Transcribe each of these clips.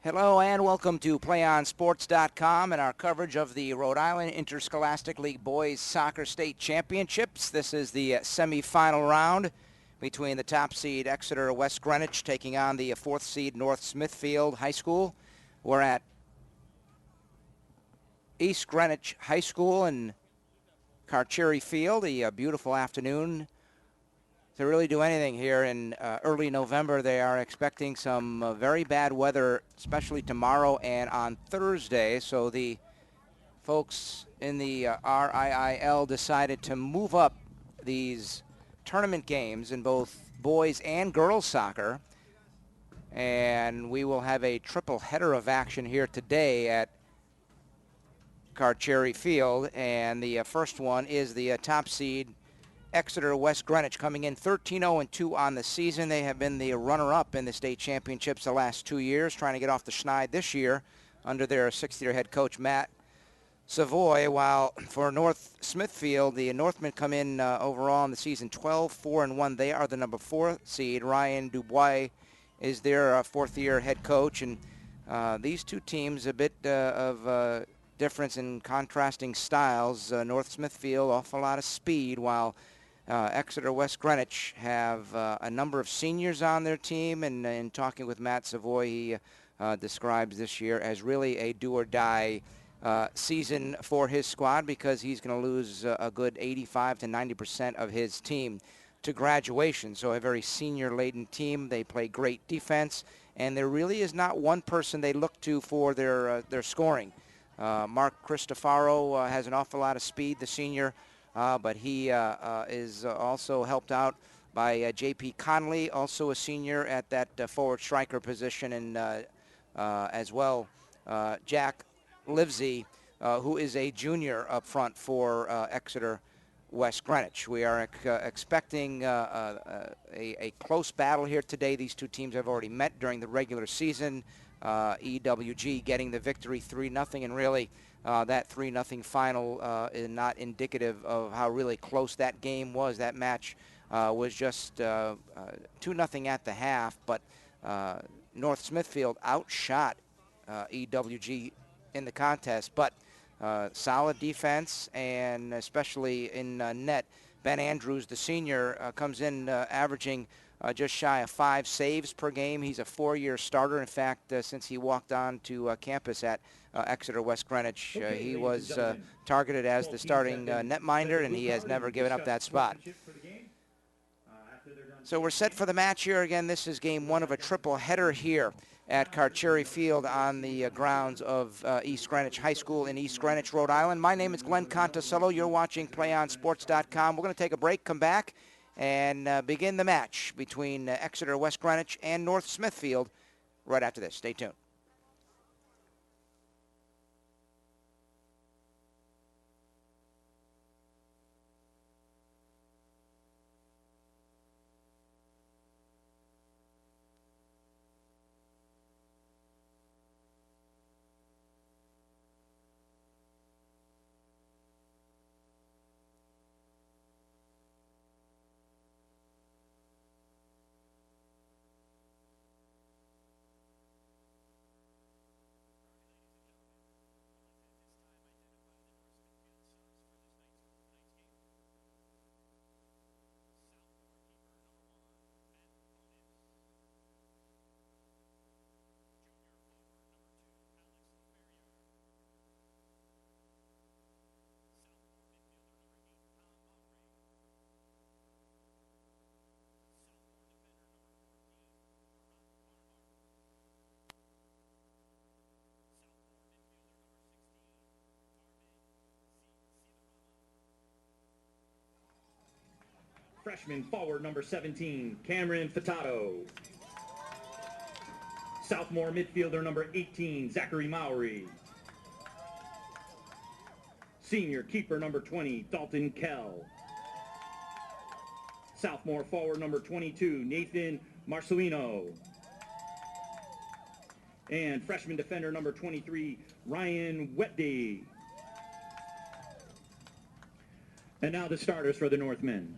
Hello and welcome to PlayOnSports.com and our coverage of the Rhode Island Interscholastic League Boys Soccer State Championships. This is the semifinal round between the top seed Exeter-West Greenwich taking on the fourth seed North Smithfield High School. We're at East Greenwich High School in Carcherry Field. A beautiful afternoon to really do anything here in early November. They are expecting some very bad weather, especially tomorrow and on Thursday. So the folks in the RIIL decided to move up these tournament games in both boys and girls soccer. And we will have a triple header of action here today at Carcherry Field. And the first one is the top seed Exeter-West Greenwich, coming in 13-0-2 on the season. They have been the runner-up in the state championships the last 2 years, trying to get off the schneid this year under their sixth-year head coach, Matt Savoy, while for North Smithfield, the Northmen come in overall in the season 12-4-1. They are the number 4 seed. Ryan Dubois is their fourth-year head coach, and these two teams, a bit of difference in contrasting styles. North Smithfield, awful lot of speed, while Exeter-West Greenwich have a number of seniors on their team, and in talking with Matt Savoy, he describes this year as really a do-or-die season for his squad because he's going to lose a good 85 to 90% of his team to graduation. So a very senior-laden team. They play great defense, and there really is not one person they look to for their scoring. Mark Cristofaro has an awful lot of speed, the senior, but he is also helped out by J.P. Conley, also a senior at that forward striker position, and as well Jack Livesey, who is a junior up front for Exeter-West Greenwich. We are expecting a close battle here today. These two teams have already met during the regular season. EWG getting the victory 3-0, and really that 3-0 final is not indicative of how really close that game was. That match was just 2-0 at the half, but North Smithfield outshot EWG in the contest, but solid defense, and especially in net. Ben Andrews, the senior, comes in averaging just shy of 5 saves per game. He's a 4-year starter. In fact, since he walked on to campus at Exeter-West Greenwich, he was targeted as the starting netminder, and he has never given up that spot. So we're set for the match here. Again, this is game 1 of a triple header here at Carcherry Field on the grounds of East Greenwich High School in East Greenwich, Rhode Island. My name is Glenn Contosello. You're watching PlayOnSports.com. We're going to take a break, come back, and begin the match between Exeter-West Greenwich and North Smithfield right after this. Stay tuned. Freshman forward number 17, Cameron Furtado. Sophomore midfielder number 18, Zachary Mowry. Senior keeper number 20, Dalton Kell. Sophomore forward number 22, Nathan Marcelino. And freshman defender number 23, Ryan Wetdy. And now the starters for the Northmen.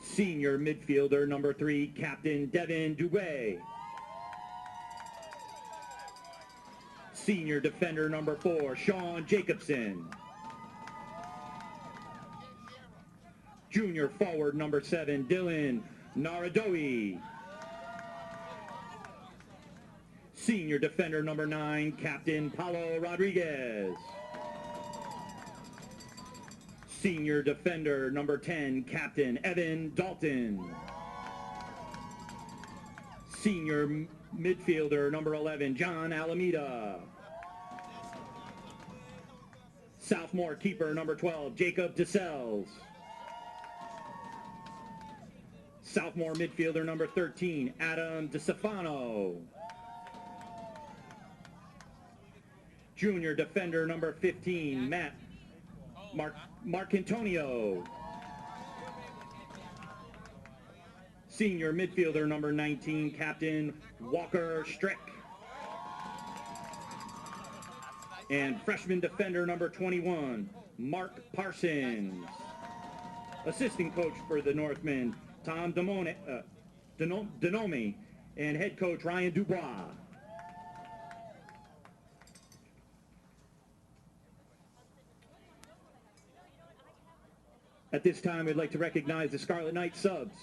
Senior midfielder number 3, Captain Devin Dubé. Senior defender number 4, Sean Jacobson. Junior forward number 7, Dylan Naradoe. Senior defender number 9, Captain Paulo Rodriguez. Senior defender number 10, Captain Evan Dalton. Senior midfielder number 11, John Alameda. Sophomore keeper number 12, Jacob DeSells. Sophomore midfielder number 13, Adam DeStefano. Junior defender number 15, Mark Antonio. Senior midfielder number 19, Captain Walker Strick. And freshman defender number 21, Mark Parsons. Assistant coach for the Northmen, Tom Denomi, and head coach Ryan Dubois. At this time, we'd like to recognize the Scarlet Knight subs.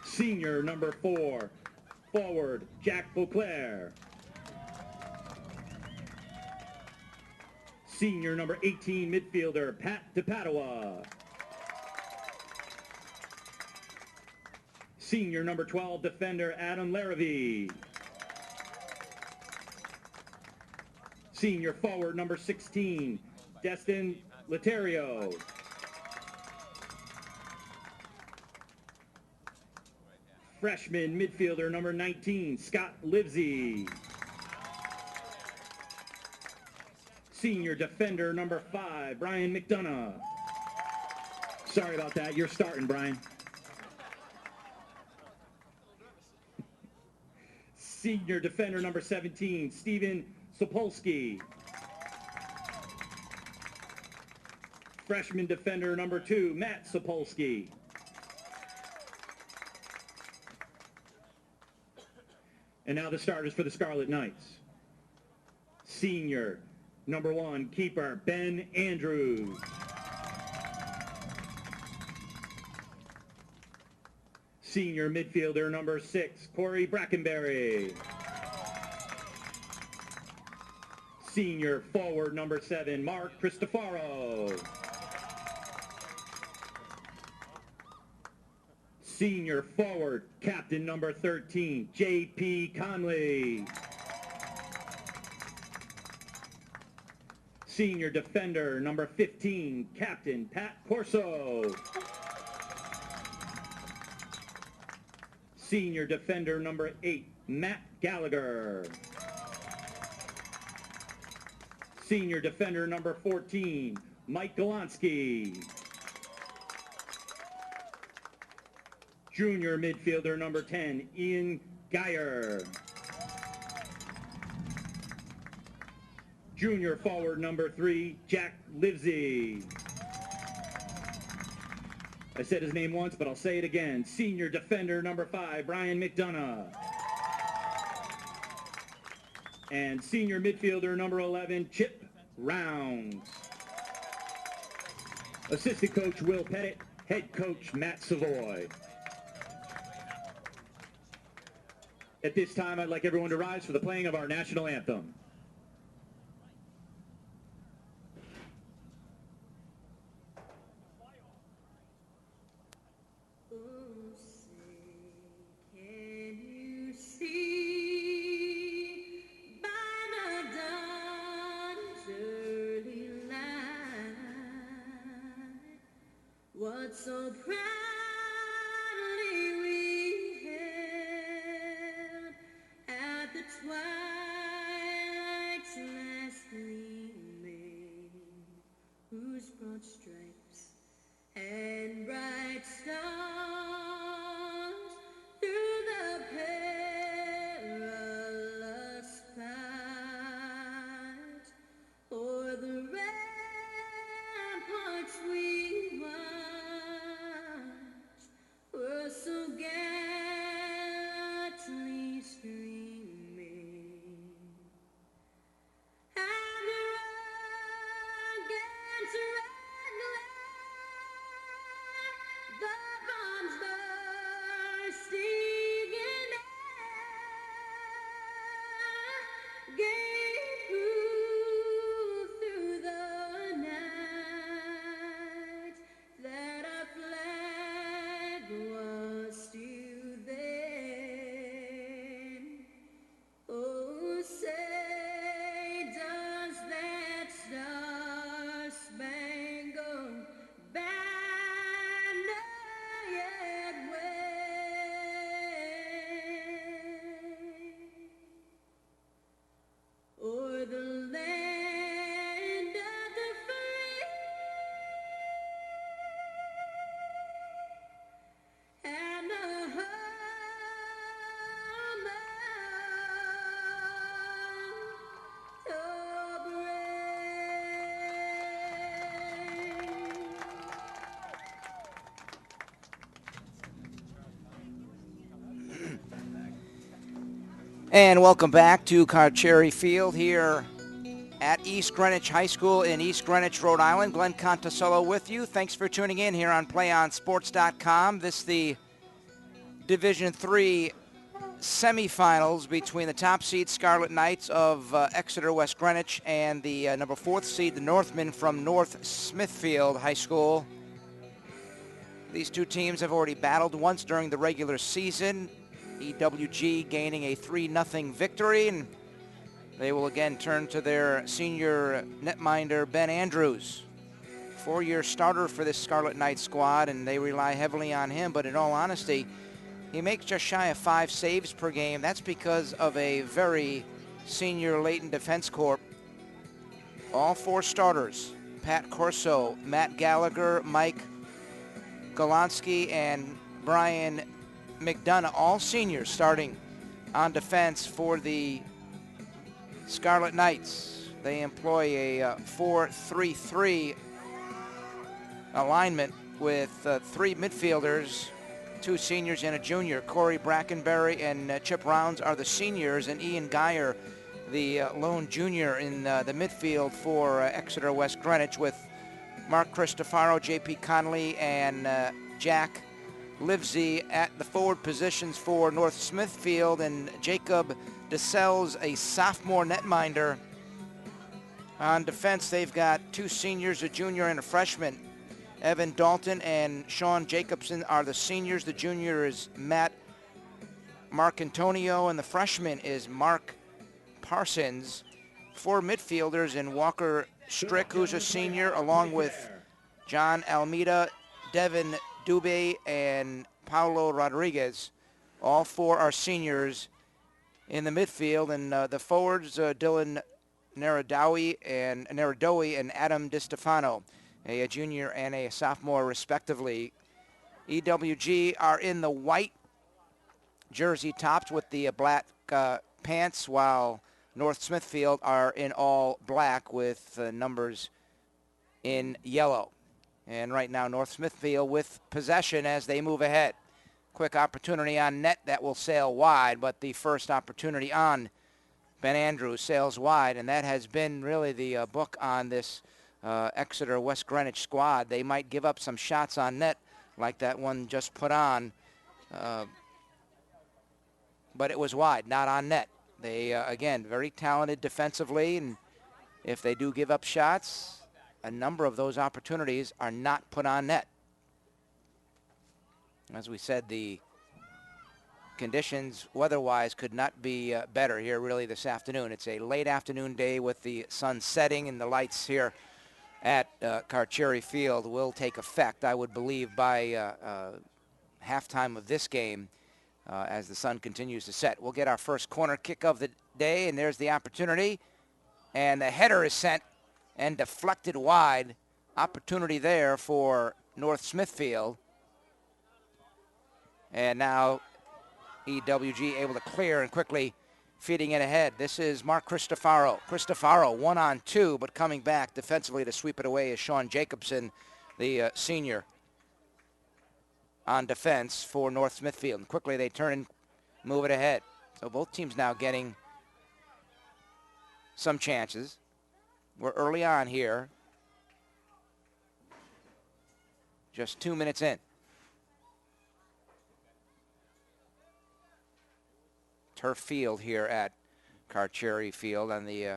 Senior number 4, forward Jack Beauclair. Senior number 18, midfielder Pat DePadua. Senior number 12, defender Adam Larrabee. Senior forward number 16, Destin Laterio. Freshman midfielder number 19, Scott Livesey. Senior defender number 5, Brian McDonough. Sorry about that, you're starting, Brian. Senior defender number 17, Steven Sapolsky. Freshman defender number 2, Matt Sapolsky. And now the starters for the Scarlet Knights. Senior number 1, keeper Ben Andrews. Senior midfielder number 6, Corey Brackenberry. Senior forward number 7, Mark Cristofaro. Senior forward, captain number 13, J.P. Conley. Senior defender number 15, Captain Pat Corso. Senior defender number 8, Matt Gallagher. Senior defender number 14, Mike Golonsky. Junior midfielder number 10, Ian Geyer. Junior forward number 3, Jack Livesey. I said his name once, but I'll say it again. Senior defender number 5, Brian McDonough. And senior midfielder number 11, Chip Rounds. Assistant coach Will Pettit, head coach Matt Savoy. At this time, I'd like everyone to rise for the playing of our national anthem. So proudly we hailed at the twilight's last gleaming, whose broad stripes and bright stars through the perilous fight o'er the ramparts we watched. Were so gallantly streaming. And welcome back to Carcieri Field here at East Greenwich High School in East Greenwich, Rhode Island. Glenn Contosello with you. Thanks for tuning in here on PlayOnSports.com. This is the Division III semifinals between the top seed Scarlet Knights of Exeter-West Greenwich and the number 4th seed, the Northmen from North Smithfield High School. These two teams have already battled once during the regular season. EWG gaining a 3-0 victory, and they will again turn to their senior netminder, Ben Andrews. 4-year starter for this Scarlet Knights squad, and they rely heavily on him, but in all honesty, he makes just shy of 5 saves per game. That's because of a very senior latent defense corps. All 4 starters, Pat Corso, Matt Gallagher, Mike Golonsky, and Brian McDonough, all seniors starting on defense for the Scarlet Knights. They employ a 4-3-3 alignment with 3 midfielders, 2 seniors and a junior. Corey Brackenberry and Chip Rounds are the seniors, and Ian Geyer, the lone junior in the midfield for Exeter-West Greenwich, with Mark Cristofaro, J.P. Connolly, and Jack Livesey at the forward positions for North Smithfield, and Jacob DeSelles, a sophomore netminder. On defense, they've got 2 seniors, a junior and a freshman. Evan Dalton and Sean Jacobson are the seniors. The junior is Matt Marcantonio, and the freshman is Mark Parsons. 4 midfielders in Walker Strick, who's a senior, along with John Almeida, Devin Dubé, and Paulo Rodriguez. All 4 are seniors in the midfield, and the forwards, Dylan Naradowi and Adam DiStefano, a junior and a sophomore respectively. EWG are in the white jersey tops with the black pants, while North Smithfield are in all black with numbers in yellow. And right now, North Smithfield with possession as they move ahead. Quick opportunity on net that will sail wide, but the first opportunity on Ben Andrews sails wide, and that has been really the book on this Exeter-West Greenwich squad. They might give up some shots on net like that one just put on, but it was wide, not on net. They, again, very talented defensively, and if they do give up shots, a number of those opportunities are not put on net. As we said, the conditions weather-wise could not be better here really this afternoon. It's a late afternoon day with the sun setting, and the lights here at Carcieri Field will take effect, I would believe, by halftime of this game as the sun continues to set. We'll get our first corner kick of the day, and there's the opportunity. And the header is sent and deflected wide. Opportunity there for North Smithfield. And now EWG able to clear and quickly feeding it ahead. This is Mark Cristofaro. Cristofaro 1-on-2, but coming back defensively to sweep it away is Sean Jacobson, the senior, on defense for North Smithfield. And quickly they turn and move it ahead. So both teams now getting some chances. We're early on here. Just 2 minutes in. Turf field here at Carcieri Field on the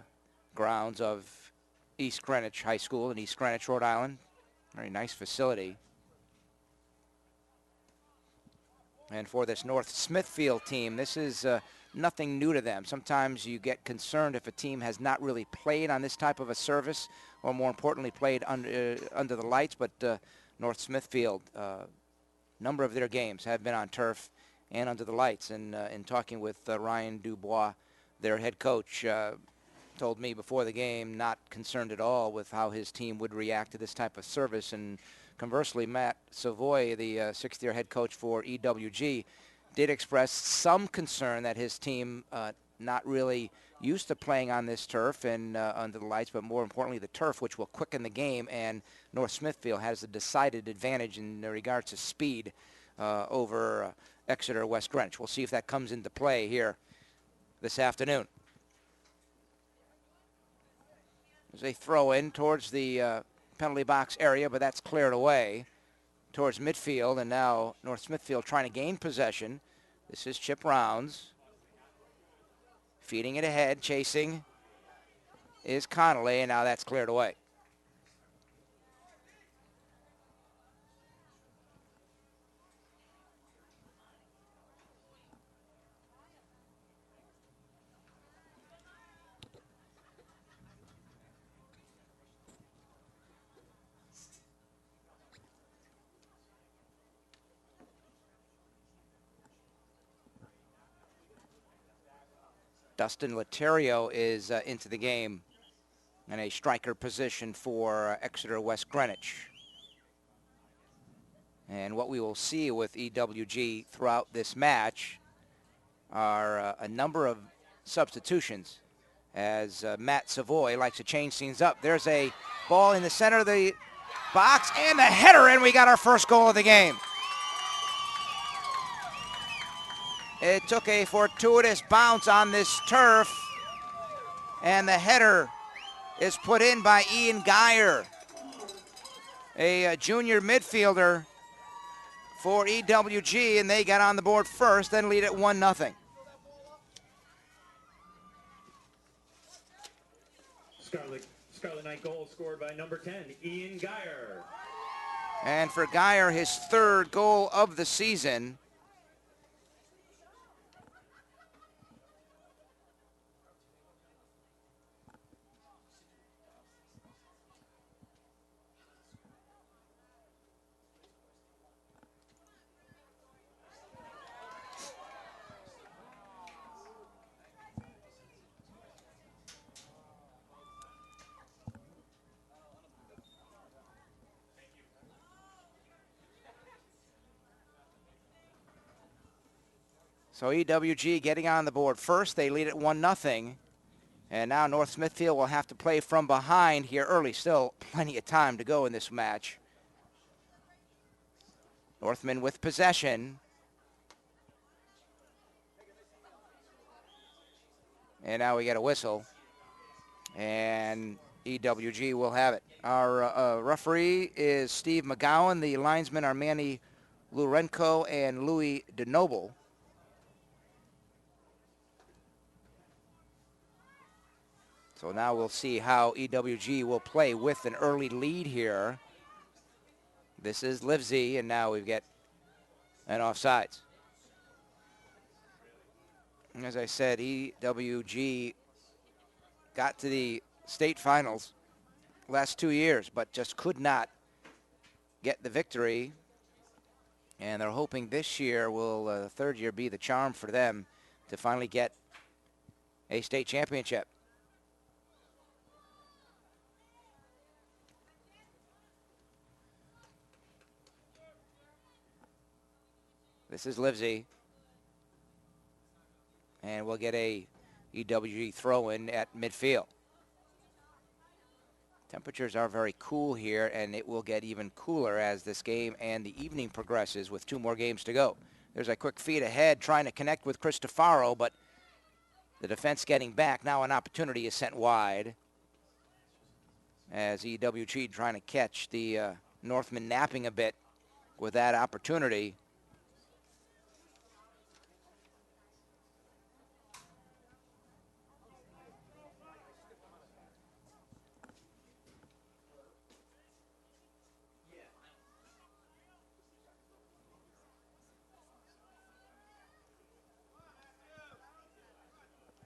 grounds of East Greenwich High School in East Greenwich, Rhode Island. Very nice facility. And for this North Smithfield team, this is nothing new to them. Sometimes you get concerned if a team has not really played on this type of a service, or more importantly, played under the lights. But North Smithfield, number of their games have been on turf and under the lights. And in talking with Ryan Dubois, their head coach, told me before the game not concerned at all with how his team would react to this type of service. And conversely, Matt Savoy, the sixth-year head coach for EWG, did express some concern that his team not really used to playing on this turf and under the lights, but more importantly the turf, which will quicken the game, and North Smithfield has a decided advantage in regards to speed over Exeter-West Greenwich. We'll see if that comes into play here this afternoon. There's a throw in towards the penalty box area, but that's cleared away towards midfield, and now North Smithfield trying to gain possession. This is Chip Rounds. Feeding it ahead, chasing is Connolly, and now that's cleared away. Dustin Laterio is into the game in a striker position for Exeter-West Greenwich. And what we will see with EWG throughout this match are a number of substitutions as Matt Savoy likes to change things up. There's a ball in the center of the box and the header, and we got our first goal of the game. It took a fortuitous bounce on this turf, and the header is put in by Ian Geyer, a junior midfielder for EWG, and they got on the board first, then lead at 1-0. Scarlet Knight goal scored by number 10, Ian Geyer. And for Geyer, his third goal of the season. So EWG getting on the board first. They lead at 1-0. And now North Smithfield will have to play from behind here early. Still plenty of time to go in this match. Northmen with possession. And now we get a whistle. And EWG will have it. Our referee is Steve McGowan. The linesmen are Manny Lurenko and Louis DeNoble. So now we'll see how EWG will play with an early lead here. This is Livesey, and now we get an offsides. As I said, EWG got to the state finals last 2 years, but just could not get the victory. And they're hoping this year will, the third year, be the charm for them to finally get a state championship. This is Livesey. And we'll get a EWG throw-in at midfield. Temperatures are very cool here, and it will get even cooler as this game and the evening progresses with 2 more games to go. There's a quick feed ahead, trying to connect with Cristofaro, but the defense getting back. Now an opportunity is sent wide as EWG trying to catch the Northmen napping a bit with that opportunity.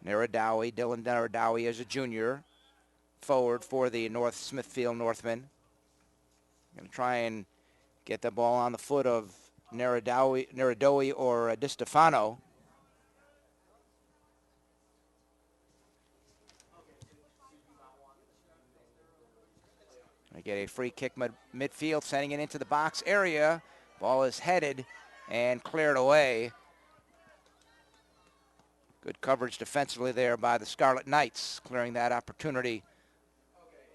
Naradawi, Dylan Naradawi is a junior forward for the North Smithfield Northmen. Going to try and get the ball on the foot of Naradowi or DiStefano. They get a free kick midfield, sending it into the box area. Ball is headed and cleared away. Good coverage defensively there by the Scarlet Knights, clearing that opportunity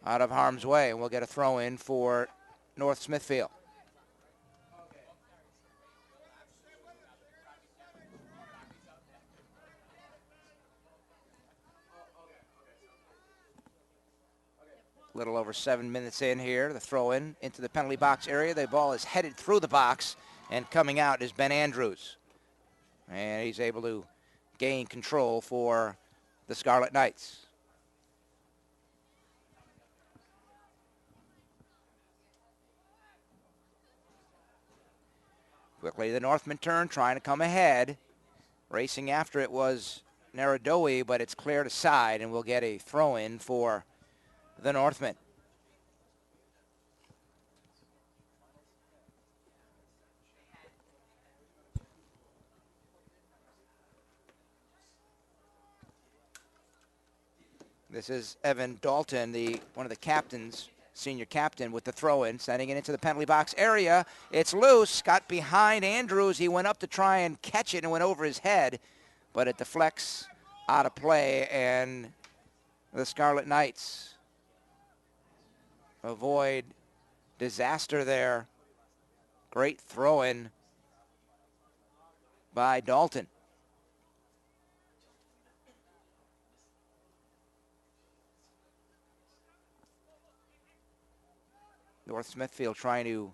out of harm's way. And we'll get a throw in for North Smithfield. A little over 7 minutes in here. The throw in into the penalty box area. The ball is headed through the box, and coming out is Ben Andrews. And he's able to gain control for the Scarlet Knights. Quickly, the Northmen turn, trying to come ahead. Racing after it was Narodowi, but it's cleared aside, and we'll get a throw-in for the Northmen. This is Evan Dalton, one of the captains, senior captain, with the throw-in, sending it into the penalty box area. It's loose, got behind Andrews. He went up to try and catch it and went over his head, but it deflects out of play, and the Scarlet Knights avoid disaster there. Great throw-in by Dalton. North Smithfield trying to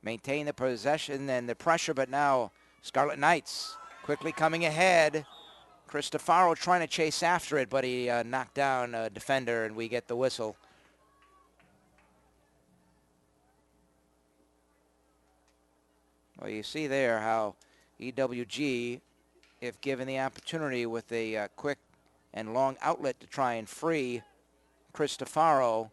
maintain the possession and the pressure, but now Scarlet Knights quickly coming ahead. Cristofaro trying to chase after it, but he knocked down a defender, and we get the whistle. Well, you see there how EWG, if given the opportunity with a quick and long outlet to try and free Cristofaro,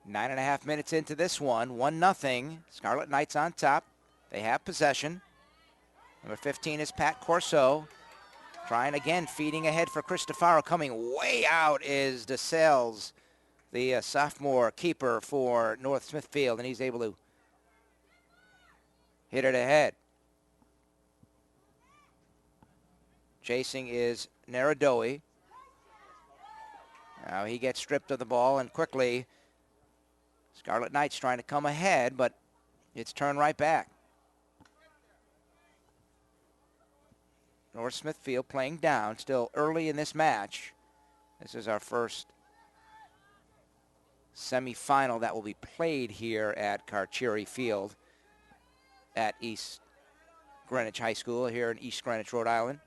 Nine and a half minutes into this one, 1-0. Scarlet Knights on top. They have possession. Number 15 is Pat Corso. Trying again, feeding ahead for Cristofaro. Coming way out is DeSales, the sophomore keeper for North Smithfield, and he's able to hit it ahead. Chasing is Narodowi. Now he gets stripped of the ball, and quickly Scarlet Knights trying to come ahead, but it's turned right back. North Smithfield playing down, still early in this match. This is our first semifinal that will be played here at Carcieri Field at East Greenwich High School here in East Greenwich, Rhode Island.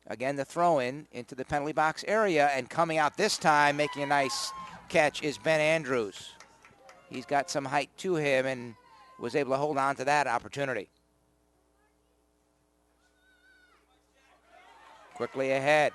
Again, the throw-in into the penalty box area, and coming out this time, making a nice catch, is Ben Andrews. He's got some height to him and was able to hold on to that opportunity. Quickly ahead.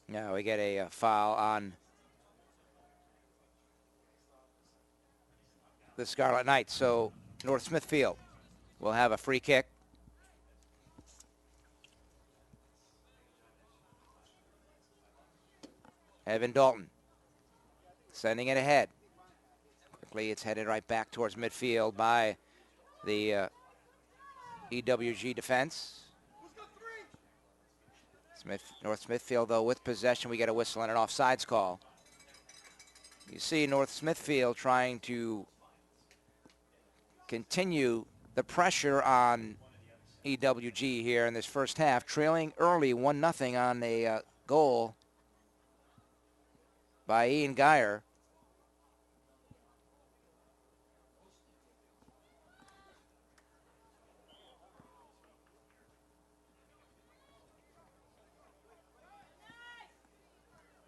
Now we get a foul on the Scarlet Knights, so North Smithfield will have a free kick. Evan Dalton sending it ahead. Quickly, it's headed right back towards midfield by the EWG defense. North Smithfield, though, with possession. We get a whistle and an offsides call. You see North Smithfield trying to continue the pressure on EWG here in this first half, trailing early 1-0 on a goal by Ian Geyer.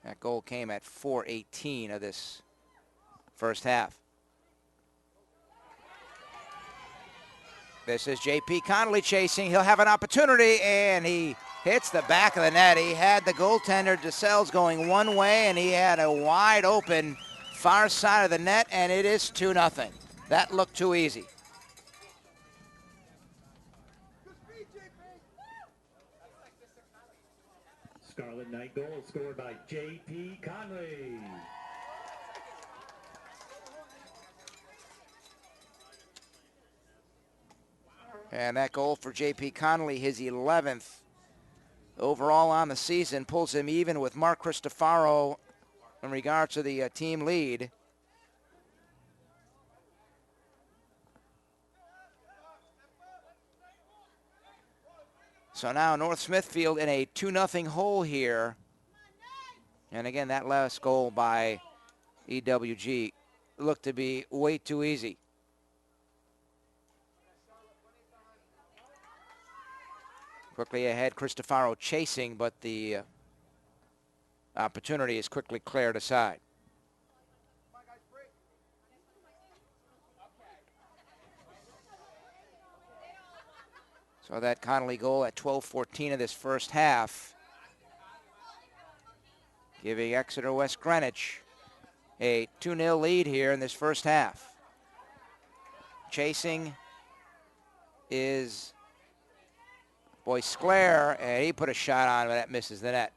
That goal came at 4:18 of this first half. This is J.P. Connolly chasing. He'll have an opportunity, and he hits the back of the net. He had the goaltender, DeSales, going one way, and he had a wide open far side of the net, and it is 2-0. That looked too easy. Scarlet Knight goal scored by J.P. Conley. And that goal for J.P. Connolly, his 11th overall on the season, pulls him even with Mark Cristofaro in regards to the team lead. So now North Smithfield in a 2-0 hole here. And again, that last goal by EWG looked to be way too easy. Quickly ahead, Cristofaro chasing, but the opportunity is quickly cleared aside. So that Connolly goal at 12:14 of this first half, giving Exeter-West Greenwich a 2-0 lead here in this first half. Chasing is Boisclair, and he put a shot on, but that misses the net.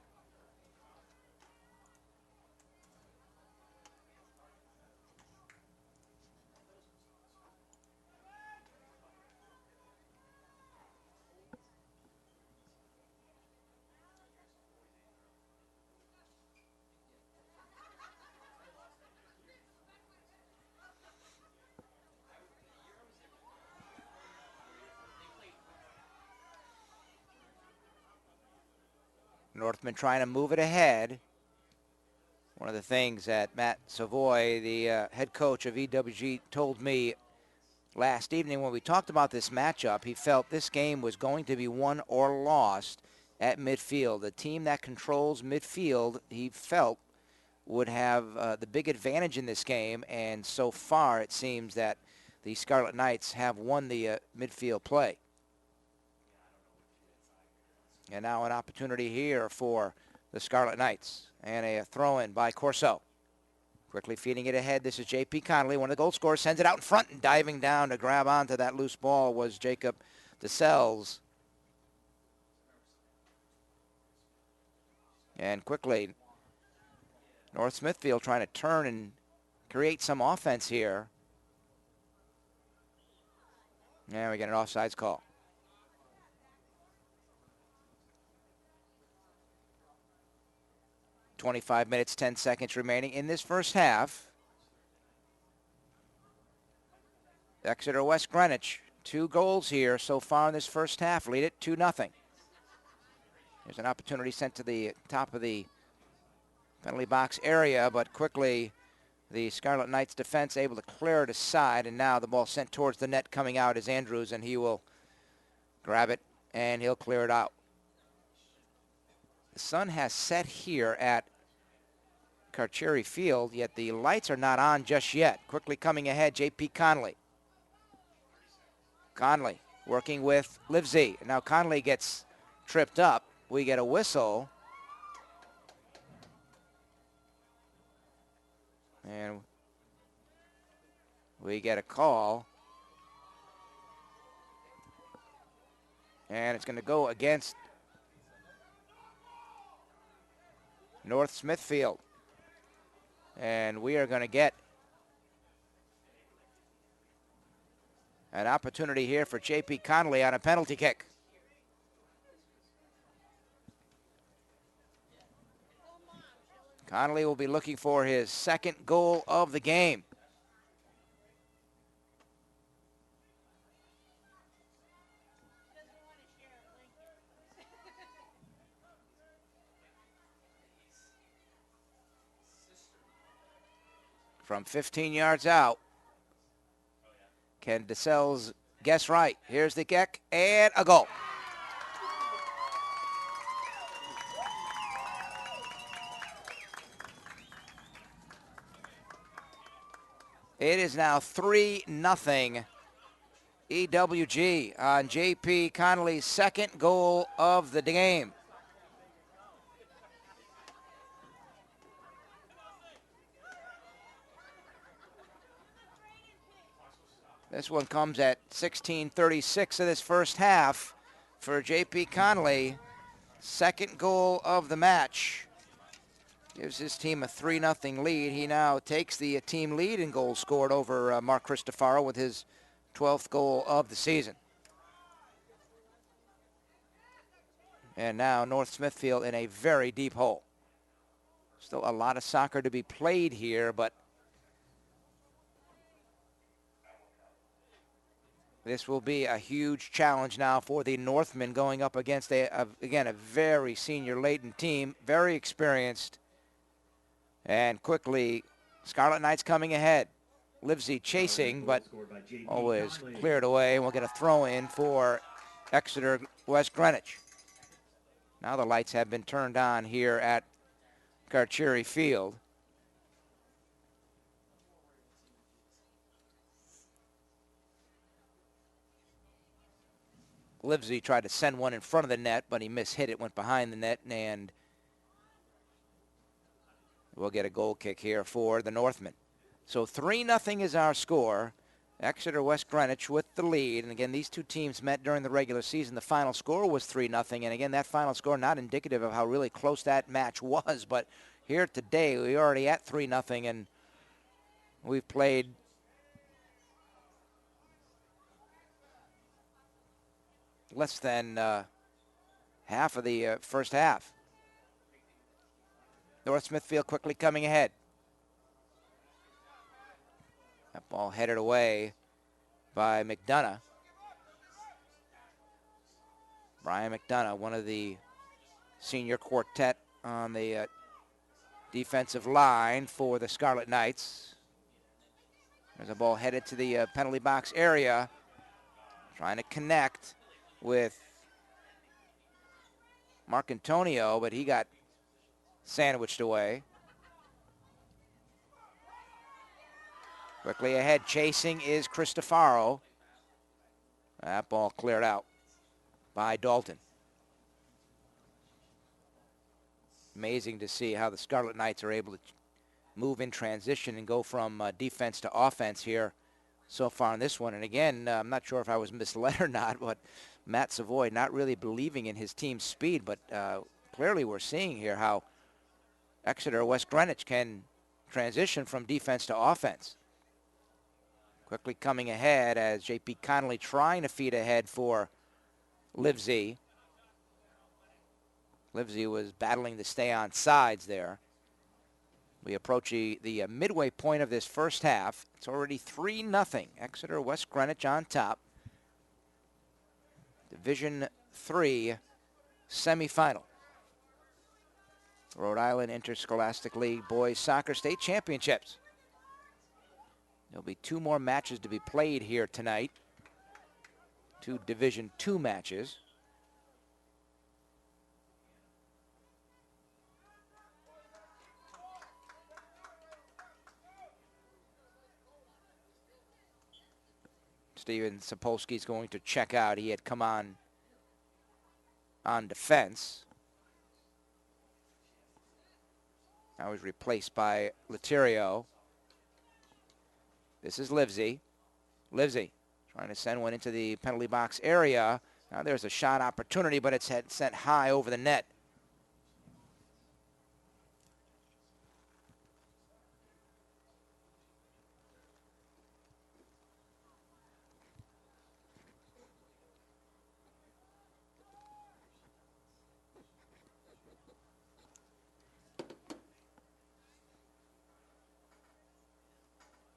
Northman trying to move it ahead. One of the things that Matt Savoy, the head coach of EWG, told me last evening when we talked about this matchup, he felt this game was going to be won or lost at midfield. The team that controls midfield, he felt, would have the big advantage in this game, and so far it seems that the Scarlet Knights have won the midfield play. And now an opportunity here for the Scarlet Knights, and a throw-in by Corso. Quickly feeding it ahead. This is J.P. Connolly, one of the goal scorers, sends it out in front, and diving down to grab onto that loose ball was Jacob DeSelles. And quickly, North Smithfield trying to turn and create some offense here. And we get an offsides call. .25 minutes, 10 seconds remaining in this first half. Exeter-West Greenwich, 2 goals here so far in this first half, lead it 2-0. There's an opportunity sent to the top of the penalty box area, but quickly the Scarlet Knights defense able to clear it aside, and now the ball sent towards the net. Coming out is Andrews, and he will grab it and he'll clear it out. The sun has set here at Carcheri Field, yet the lights are not on just yet. Quickly coming ahead, J.P. Conley. Conley working with Livesey. Now Conley gets tripped up. We get a whistle. And we get a call. And it's going to go against North Smithfield. And we are going to get an opportunity here for J.P. Connolly on a penalty kick. Connolly will be looking for his second goal of the game. From 15 yards out. Can DeSelles guess right? Here's the kick and a goal. It is now 3-0 EWG on J.P. Connolly's second goal of the game. This one comes at 16:36 of this first half for J.P. Conley. Second goal of the match. Gives his team a 3-0 lead. He now takes the team lead in goals scored over Mark Cristofaro with his 12th goal of the season. And now North Smithfield in a very deep hole. Still a lot of soccer to be played here, but this will be a huge challenge now for the Northmen going up against, again, a very senior laden team, very experienced. And quickly, Scarlet Knights coming ahead. Livesey chasing, but always cleared away. We'll get a throw in for Exeter-West Greenwich. Now the lights have been turned on here at Carcheri Field. Livesey tried to send one in front of the net, but he mishit it, went behind the net, and we'll get a goal kick here for the Northmen. So 3-0 is our score. Exeter-West Greenwich with the lead. And again, these two teams met during the regular season. The final score was 3-0. And again, that final score not indicative of how really close that match was. But here today, we're already at 3-0, and we've played less than half of the first half. North Smithfield quickly coming ahead. That ball headed away by McDonough. Brian McDonough, one of the senior quartet on the defensive line for the Scarlet Knights. There's a ball headed to the penalty box area. Trying to connect with Marcantonio, but he got sandwiched away. Quickly ahead, chasing is Cristofaro. That ball cleared out by Dalton. Amazing to see how the Scarlet Knights are able to move in transition and go from defense to offense here so far in this one. And again, I'm not sure if I was misled or not, but Matt Savoy not really believing in his team's speed, but clearly we're seeing here how Exeter-West Greenwich can transition from defense to offense. Quickly coming ahead as J.P. Connolly trying to feed ahead for Livesey. Livesey was battling to stay on sides there. We approach the midway point of this first half. It's already 3-0. Exeter-West Greenwich on top. Division III semifinal. Rhode Island Interscholastic League Boys Soccer State Championships. There'll be two more matches to be played here tonight. Two Division II matches. Steven Sapolsky's going to check out. He had come on defense. Now he's replaced by Laterio. This is Livesey. Livesey trying to send one into the penalty box area. Now there's a shot opportunity, but it's sent high over the net.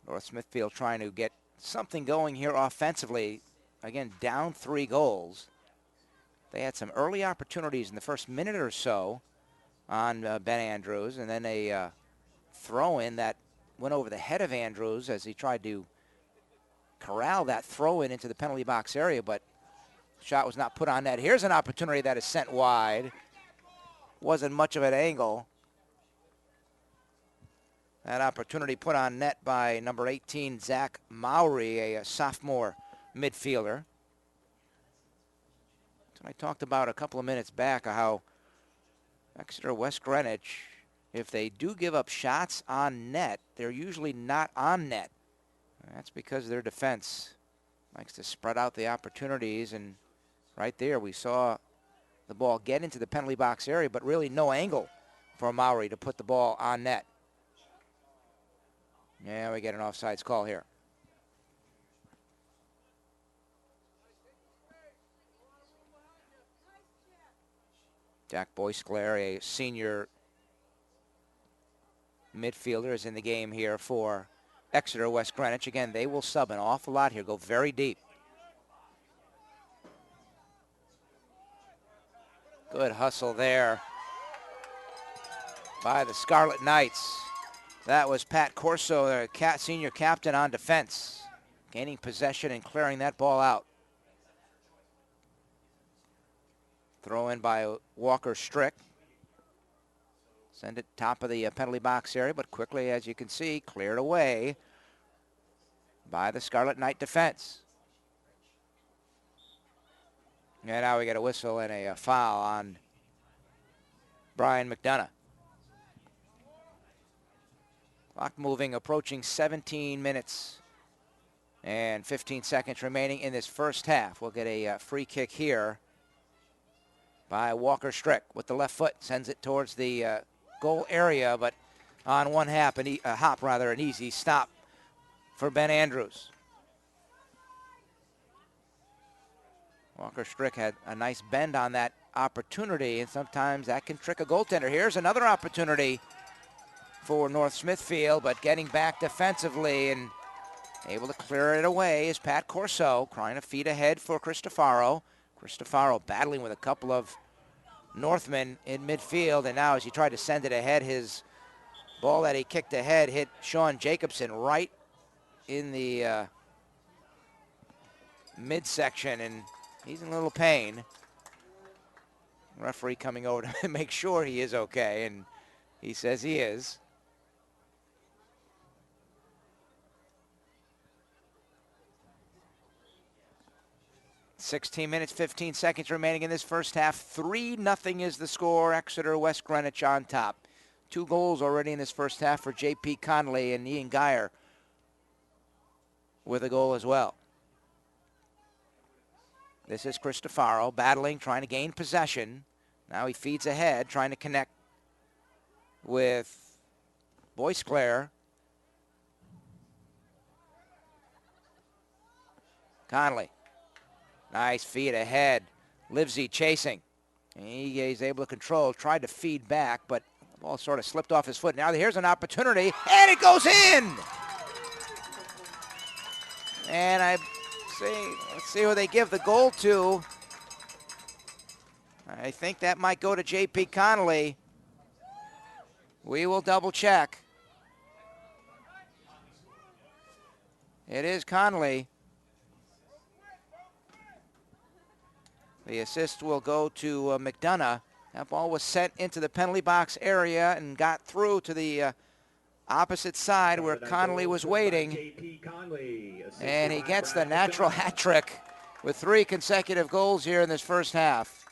North Smithfield trying to get something going here offensively. Again, down 3 goals. They had some early opportunities in the first minute or so on Ben Andrews, and then a throw-in that went over the head of Andrews as he tried to corral that throw-in into the penalty box area, but shot was not put on net. Here's an opportunity that is sent wide. Wasn't much of an angle. That opportunity put on net by number 18, Zach Mowry, a sophomore midfielder. So I talked about a couple of minutes back how Exeter-West Greenwich, if they do give up shots on net, they're usually not on net. That's because their defense Likes to spread out the opportunities, and right there we saw the ball get into the penalty box area, but really no angle for Mowry to put the ball on net. Yeah, we get an offsides call here. Jack Boisclair, a senior midfielder, is in the game here for Exeter-West Greenwich. Again, they will sub an awful lot here, go very deep. Good hustle there by the Scarlet Knights. That was Pat Corso, their senior captain on defense, gaining possession and clearing that ball out. Throw in by Walker Strick. Send it top of the penalty box area, but quickly, as you can see, cleared away by the Scarlet Knight defense. And now we get a whistle and a foul on Brian McDonough. Clock moving, approaching 17 minutes and 15 seconds remaining in this first half. We'll get a free kick here by Walker Strick with the left foot. Sends it towards the goal area, but on one hop, an easy stop for Ben Andrews. Walker Strick had a nice bend on that opportunity, and sometimes that can trick a goaltender. Here's another opportunity for North Smithfield, but getting back defensively and able to clear it away is Pat Corso, trying to feed ahead for Cristofaro. Cristofaro battling with a couple of Northmen in midfield, and now as he tried to send it ahead, his ball that he kicked ahead hit Sean Jacobson right in the midsection, and he's in a little pain. Referee coming over to make sure he is okay, and he says he is. 16 minutes, 15 seconds remaining in this first half. 3-0 is the score. Exeter-West Greenwich on top. 2 goals already in this first half for J.P. Connolly, and Ian Geyer with a goal as well. This is Cristofaro battling, trying to gain possession. Now he feeds ahead, trying to connect with Boisclair. Connolly. Nice feed ahead. Livesey chasing. He's able to control, tried to feed back, but the ball sort of slipped off his foot. Now here's an opportunity, and it goes in! And let's see who they give the goal to. I think that might go to J.P. Connolly. We will double check. It is Connolly. The assist will go to McDonough. That ball was sent into the penalty box area and got through to the opposite side where Connolly was waiting. And he gets the natural hat trick with 3 consecutive goals here in this first half.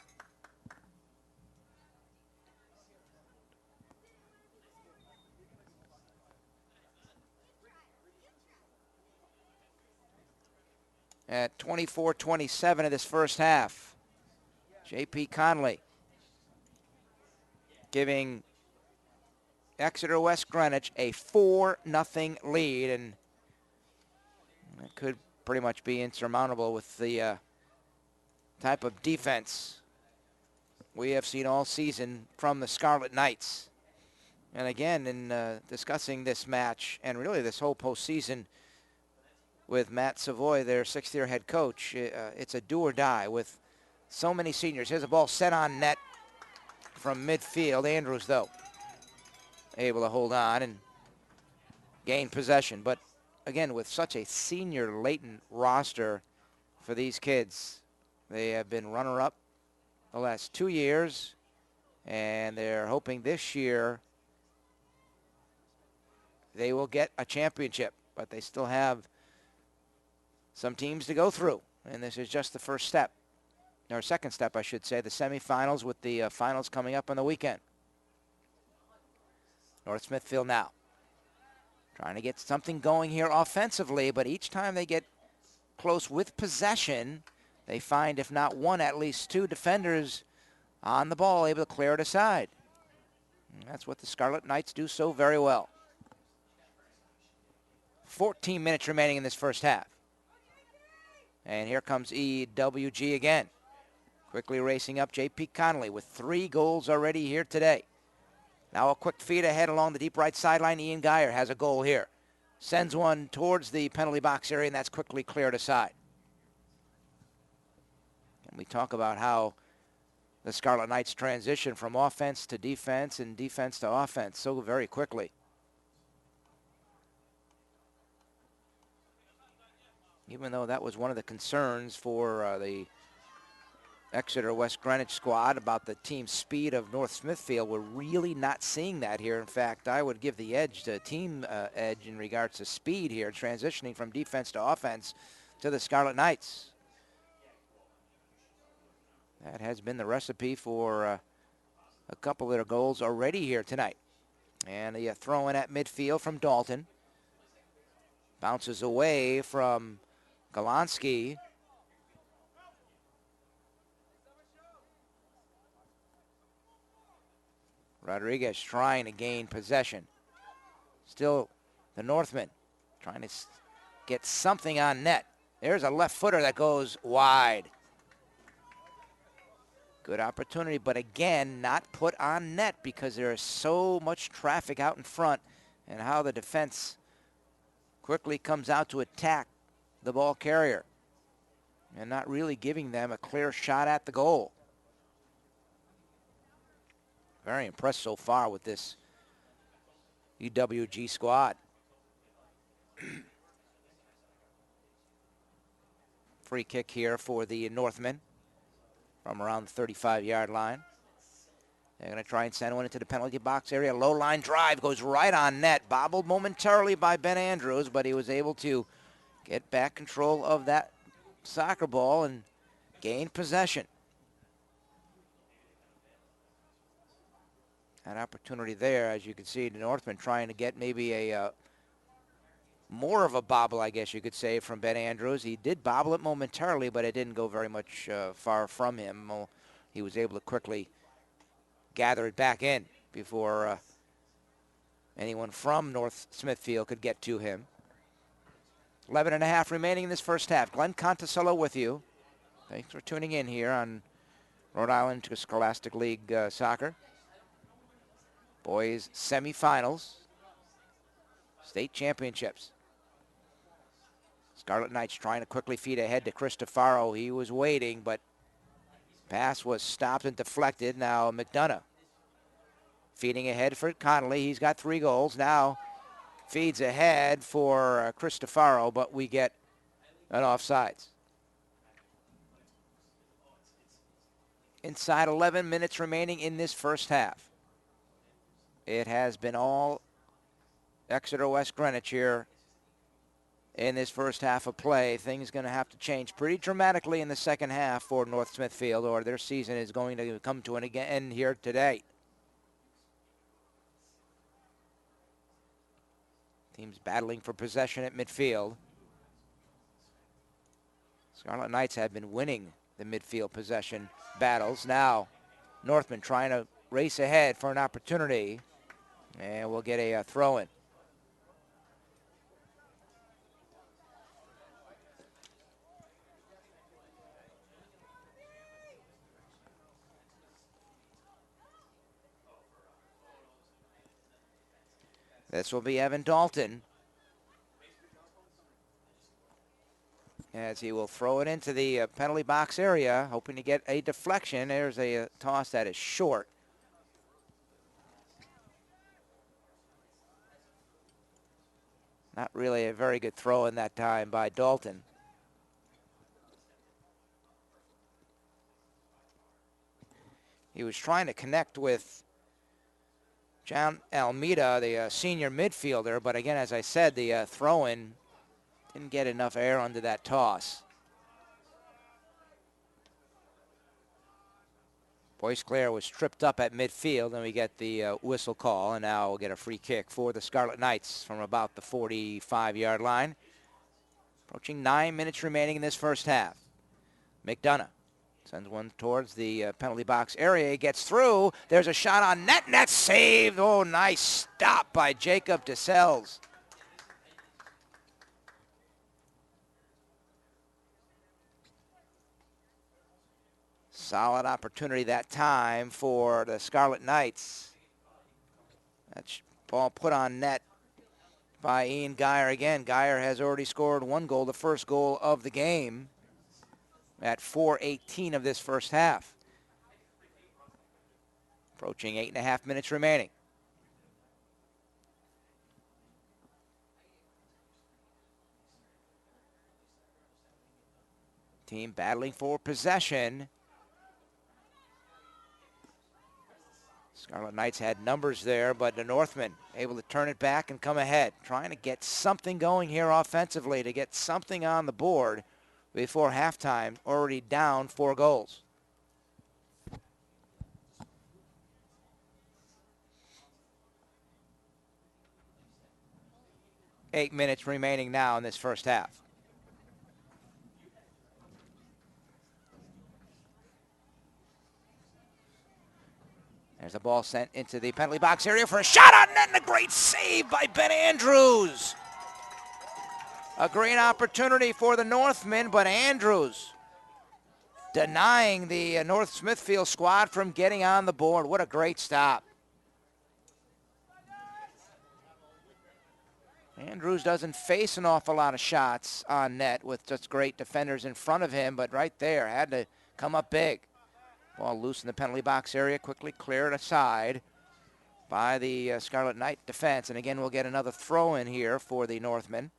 At 24-27 of this first half. J.P. Connolly giving Exeter-West Greenwich a 4-0 lead, and it could pretty much be insurmountable with the type of defense we have seen all season from the Scarlet Knights. And again, in discussing this match and really this whole postseason with Matt Savoy, their 6th-year head coach, it's a do or die with so many seniors. Here's a ball set on net from midfield. Andrews, though, able to hold on and gain possession. But again, with such a senior latent roster for these kids, they have been runner-up the last 2 years, and they're hoping this year they will get a championship. But they still have some teams to go through, and this is just the first step. Or second step, I should say, the semifinals, with the finals coming up on the weekend. North Smithfield now trying to get something going here offensively, but each time they get close with possession. They find, if not one, at least two defenders on the ball, able to clear it aside. And that's what the Scarlet Knights do so very well. 14 minutes remaining in this first half. And here comes EWG again. Quickly racing up J.P. Connolly with 3 goals already here today. Now a quick feed ahead along the deep right sideline. Ian Geyer has a goal here. Sends one towards the penalty box area, and that's quickly cleared aside. And we talk about how the Scarlet Knights transition from offense to defense and defense to offense so very quickly. Even though that was one of the concerns for the Exeter-West Greenwich squad about the team speed of North Smithfield, we're really not seeing that here. In fact, I would give the edge to team edge in regards to speed here, transitioning from defense to offense to the Scarlet Knights. That has been the recipe for a couple of their goals already here tonight. And the throw in at midfield from Dalton. Bounces away from Golonsky. Rodriguez trying to gain possession. Still the Northman trying to get something on net. There's a left footer that goes wide. Good opportunity, but again, not put on net because there is so much traffic out in front, and how the defense quickly comes out to attack the ball carrier and not really giving them a clear shot at the goal. Very impressed so far with this EWG squad. Free kick here for the Northmen from around the 35-yard line. They're going to try and send one into the penalty box area. Low line drive goes right on net. Bobbled momentarily by Ben Andrews, but he was able to get back control of that soccer ball and gain possession. An opportunity there, as you can see, the Northmen trying to get maybe a more of a bobble, I guess you could say, from Ben Andrews. He did bobble it momentarily, but it didn't go very much far from him. He was able to quickly gather it back in before anyone from North Smithfield could get to him. 11 and a half remaining in this first half. Glenn Conticello with you. Thanks for tuning in here on Rhode Island Scholastic League Soccer. Boys semifinals, state championships. Scarlet Knights trying to quickly feed ahead to Cristofaro. He was waiting, but pass was stopped and deflected. Now McDonough feeding ahead for Connolly. He's got 3 goals. Now feeds ahead for Cristofaro, but we get an offsides. Inside 11 minutes remaining in this first half. It has been all Exeter-West Greenwich here in this first half of play. Things going to have to change pretty dramatically in the second half for North Smithfield, or their season is going to come to an end here today. Teams battling for possession at midfield. Scarlet Knights have been winning the midfield possession battles. Now Northman trying to race ahead for an opportunity. And we'll get a throw-in. This will be Evan Dalton, as he will throw it into the penalty box area, hoping to get a deflection. There's a toss that is short. Not really a very good throw in that time by Dalton. He was trying to connect with John Almeida, the senior midfielder, but again, as I said, the throw-in didn't get enough air under that toss. Boyce Clare was tripped up at midfield, and we get the whistle call, and now we'll get a free kick for the Scarlet Knights from about the 45-yard line. Approaching 9 minutes remaining in this first half. McDonough sends one towards the penalty box area. He gets through. There's a shot on net. Net saved. Oh, nice stop by Jacob DeSelles. Solid opportunity that time for the Scarlet Knights. That ball put on net by Ian Geyer again. Geyer has already scored one goal, the first goal of the game, at 4:18 of this first half. Approaching 8.5 minutes remaining. Team battling for possession. Scarlet Knights had numbers there, but the Northmen able to turn it back and come ahead. Trying to get something going here offensively to get something on the board before halftime, already down 4 goals. Eight minutes remaining now in this first half. There's a ball sent into the penalty box area for a shot on net, and a great save by Ben Andrews. A great opportunity for the Northmen, but Andrews denying the North Smithfield squad from getting on the board. What a great stop. Andrews doesn't face an awful lot of shots on net with just great defenders in front of him, but right there had to come up big. Ball loose in the penalty box area, quickly cleared aside by the Scarlet Knight defense. And again, we'll get another throw in here for the Northmen.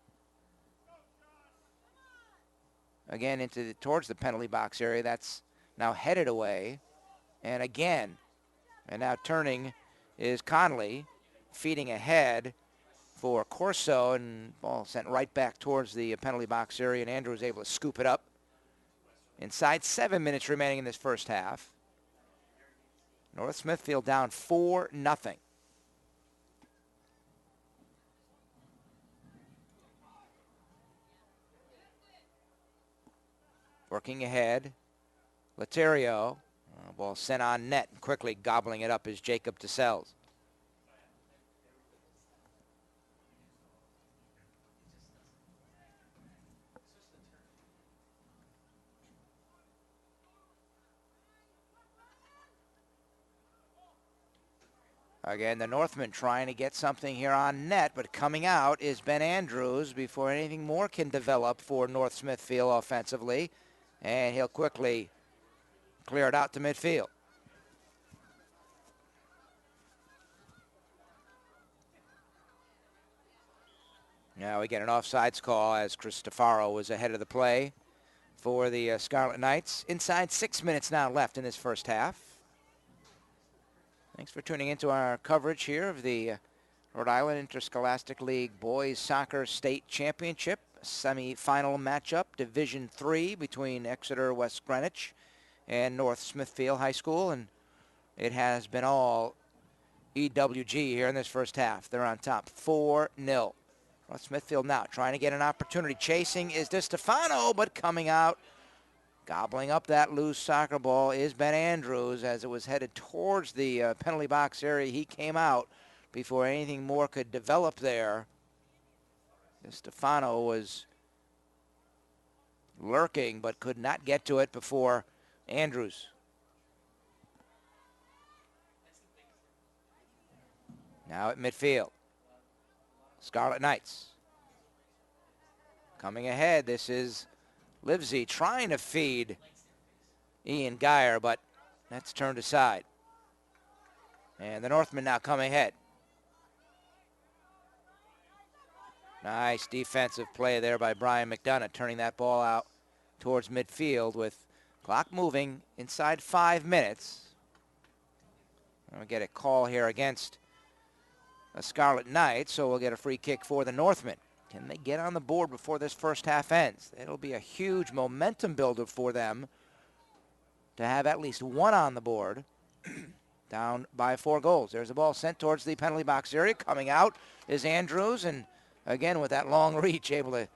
Again, towards the penalty box area. That's now headed away. And again, and now turning is Conley, feeding ahead for Corso, and ball sent right back towards the penalty box area, and Andrews able to scoop it up. Inside 7 minutes remaining in this first half. North Smithfield down 4-0. Working ahead, Laterio. Ball sent on net. Quickly gobbling it up is Jacob DeSelles. Again, the Northmen trying to get something here on net, but coming out is Ben Andrews before anything more can develop for North Smithfield offensively. And he'll quickly clear it out to midfield. Now we get an offsides call as Cristofaro was ahead of the play for the Scarlet Knights. Inside 6 minutes now left in this first half. Thanks for tuning into our coverage here of the Rhode Island Interscholastic League Boys Soccer State Championship semi-final matchup, Division III, between Exeter-West Greenwich and North Smithfield High School. And it has been all EWG here in this first half. They're on top 4-0. North Smithfield now trying to get an opportunity. Chasing is DeStefano, but coming out, gobbling up that loose soccer ball is Ben Andrews as it was headed towards the penalty box area. He came out before anything more could develop there. Stefano was lurking but could not get to it before Andrews. Now at midfield, Scarlet Knights coming ahead. This is Livesey trying to feed Ian Geyer, but that's turned aside. And the Northmen now come ahead. Nice defensive play there by Brian McDonough, turning that ball out towards midfield with clock moving inside 5 minutes. We'll get a call here against a Scarlet Knight, so we'll get a free kick for the Northmen. Can they get on the board before this first half ends? It'll be a huge momentum builder for them to have at least one on the board. Down by 4 goals. There's a ball sent towards the penalty box area. Coming out is Andrews, and again with that long reach, able to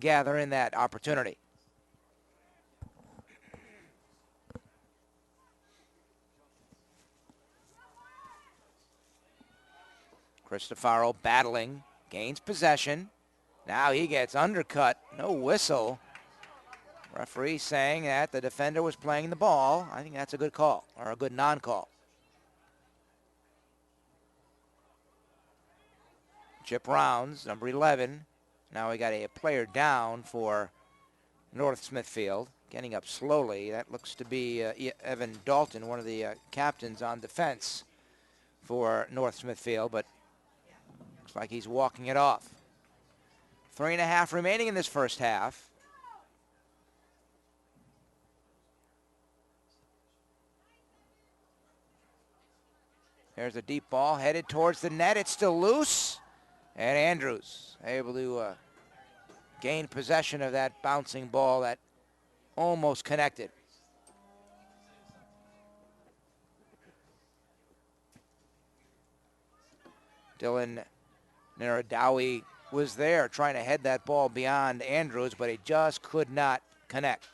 gather in that opportunity. Cristofaro battling, gains possession. Now he gets undercut, no whistle. Referee saying that the defender was playing the ball. I think that's a good call, or a good non-call. Chip Rounds, number 11. Now we got a player down for North Smithfield. Getting up slowly. That looks to be Evan Dalton, one of the captains on defense for North Smithfield, but looks like he's walking it off. 3.5 remaining in this first half. There's a deep ball headed towards the net. It's still loose. And Andrews able to gain possession of that bouncing ball that almost connected. Dylan Naradawi was there trying to head that ball beyond Andrews, but he just could not connect.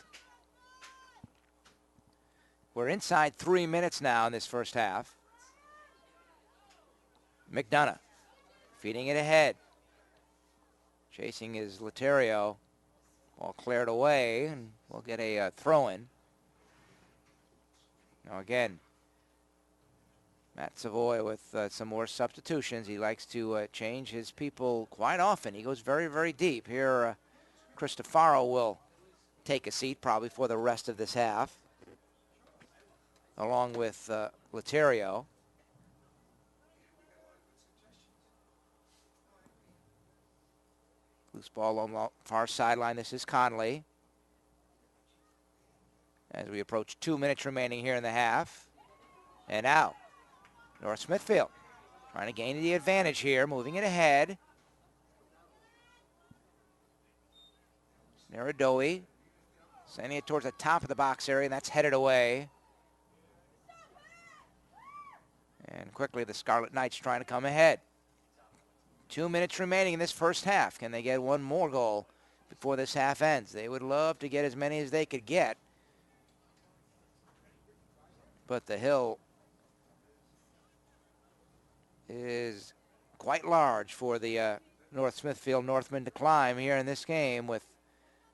We're inside 3 minutes now in this first half. McDonough feeding it ahead. Chasing is Laterio. Ball cleared away, and we'll get a throw-in. Now again, Matt Savoy with some more substitutions. He likes to change his people quite often. He goes very, very deep. Here, Cristofaro will take a seat probably for the rest of this half, along with Laterio. Loose ball on the far sideline. This is Conley. As we approach 2 minutes remaining here in the half. And now, North Smithfield trying to gain the advantage here, moving it ahead. Naradoe sending it towards the top of the box area, and that's headed away. And quickly the Scarlet Knights trying to come ahead. 2 minutes remaining in this first half. Can they get one more goal before this half ends? They would love to get as many as they could get. But the hill is quite large for the North Smithfield Northmen to climb here in this game, with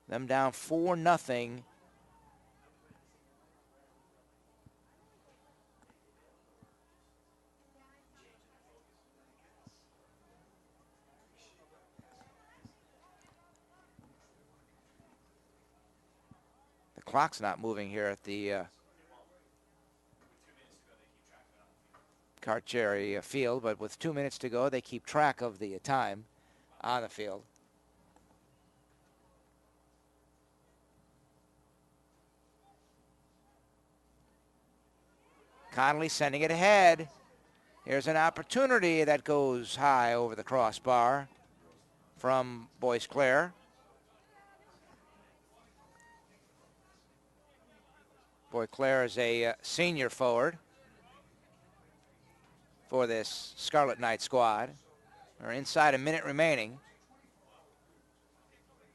them down 4-0. The clock's not moving here at the Carcherry field, but with 2 minutes to go, they keep track of the time on the field. Conley sending it ahead. Here's an opportunity that goes high over the crossbar from Boyce Clare. Boyce Clare is a senior forward for this Scarlet Knight squad. We're inside a minute remaining.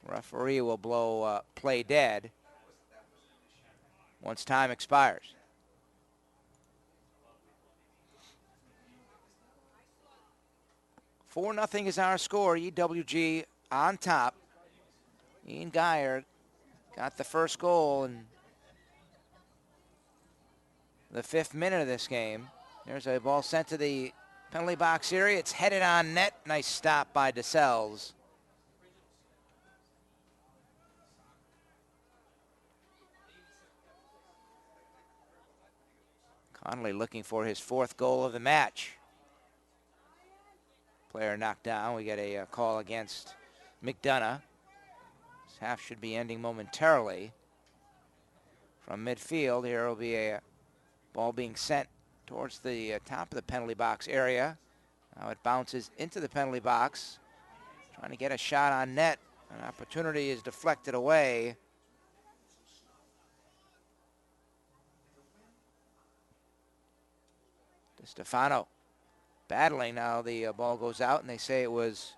Referee will blow play dead once time expires. Four nothing is our score. EWG on top. Ian Geyer got the first goal in the 5th minute of this game. There's a ball sent to the penalty box area. It's headed on net. Nice stop by DeSelles. Conley looking for his 4th goal of the match. Player knocked down. We get a call against McDonough. This half should be ending momentarily. From midfield, here will be a ball being sent towards the top of the penalty box area. Now it bounces into the penalty box. Trying to get a shot on net. An opportunity is deflected away. Stefano battling. Now the ball goes out, and they say it was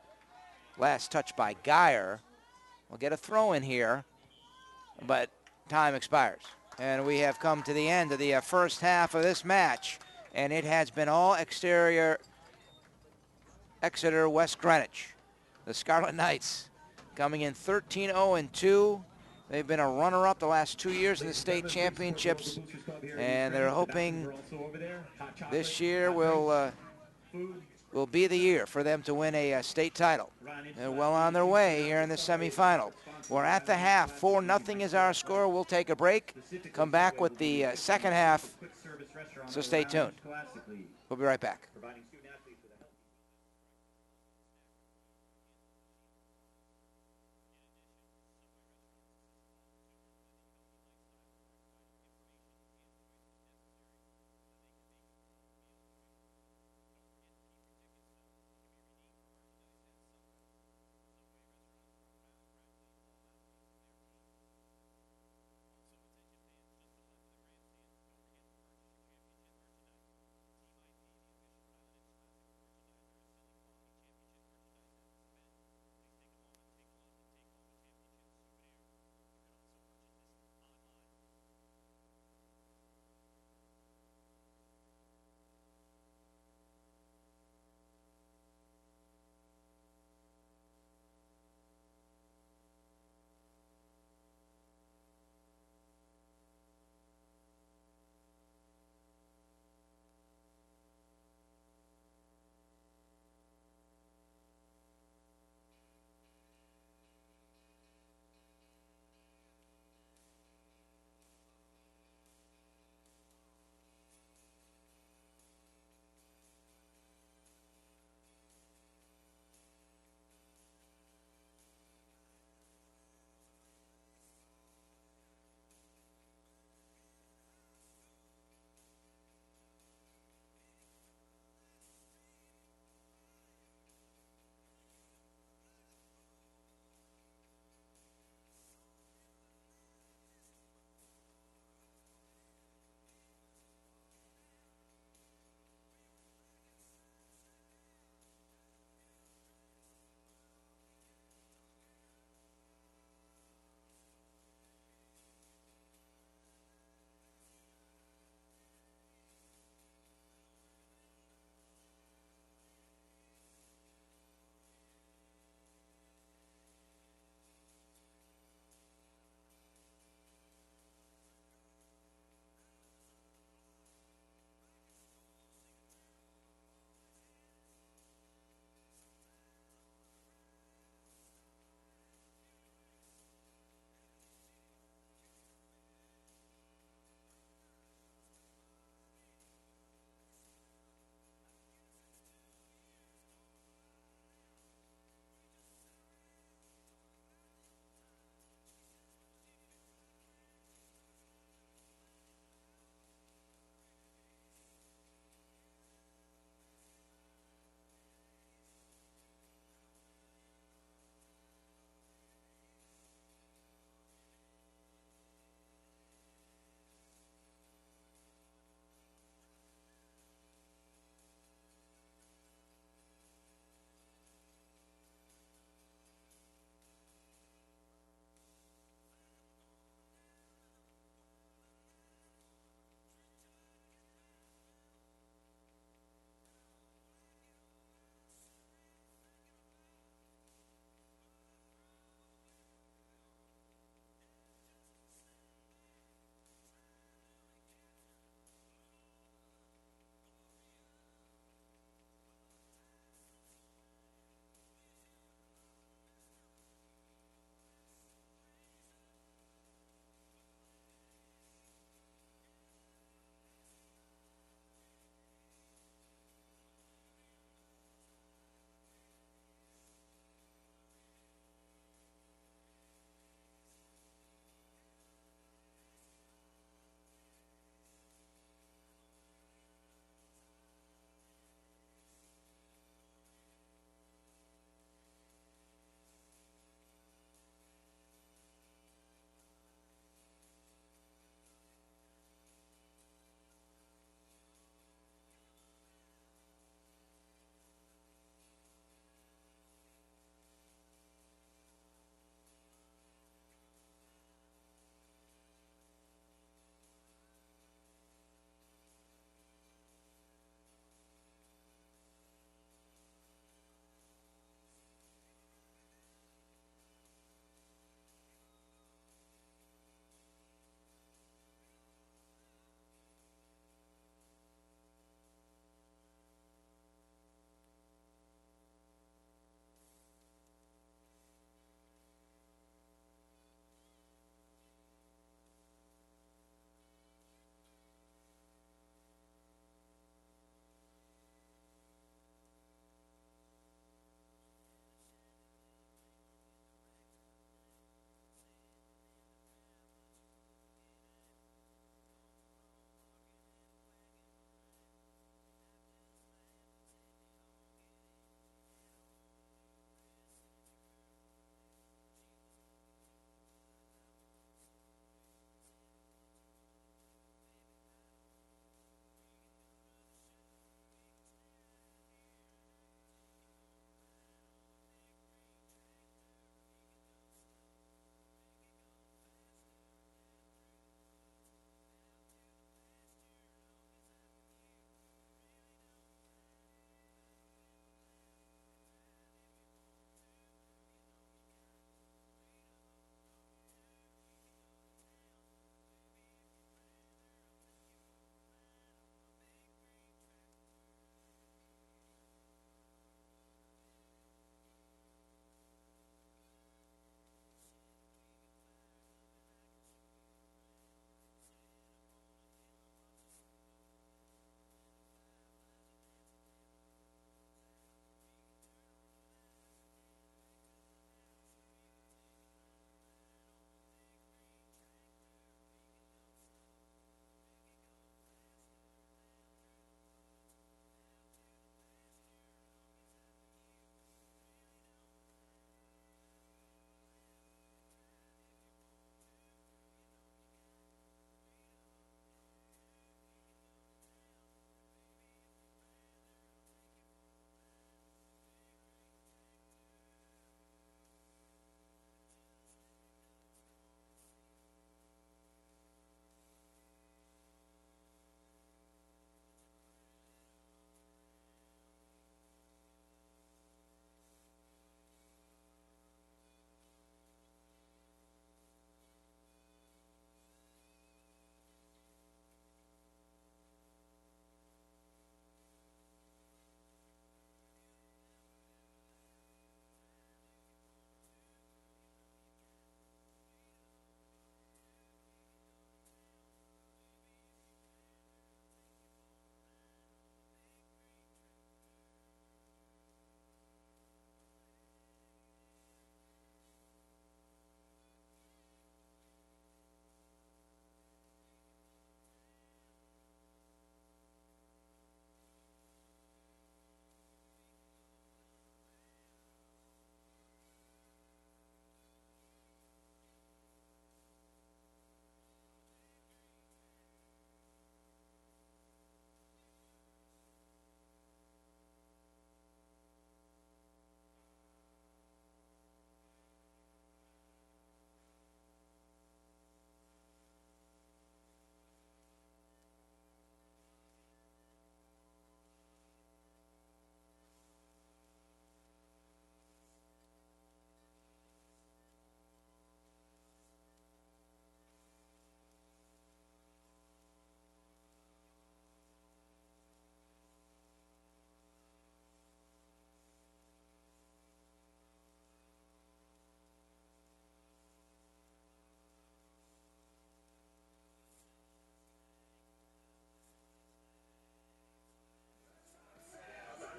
last touched by Geyer. We'll get a throw in here, but time expires. And we have come to the end of the first half of this match, and it has been all exterior Exeter-West Greenwich. The Scarlet Knights coming in 13-0-2. They've been a runner-up the last 2 years in the state championships, and they're hoping this year will be the year for them to win a state title. They're well on their way here in the semifinal. We're at the half. 4-0 is our score. We'll take a break, come back with the second half, so stay tuned. We'll be right back.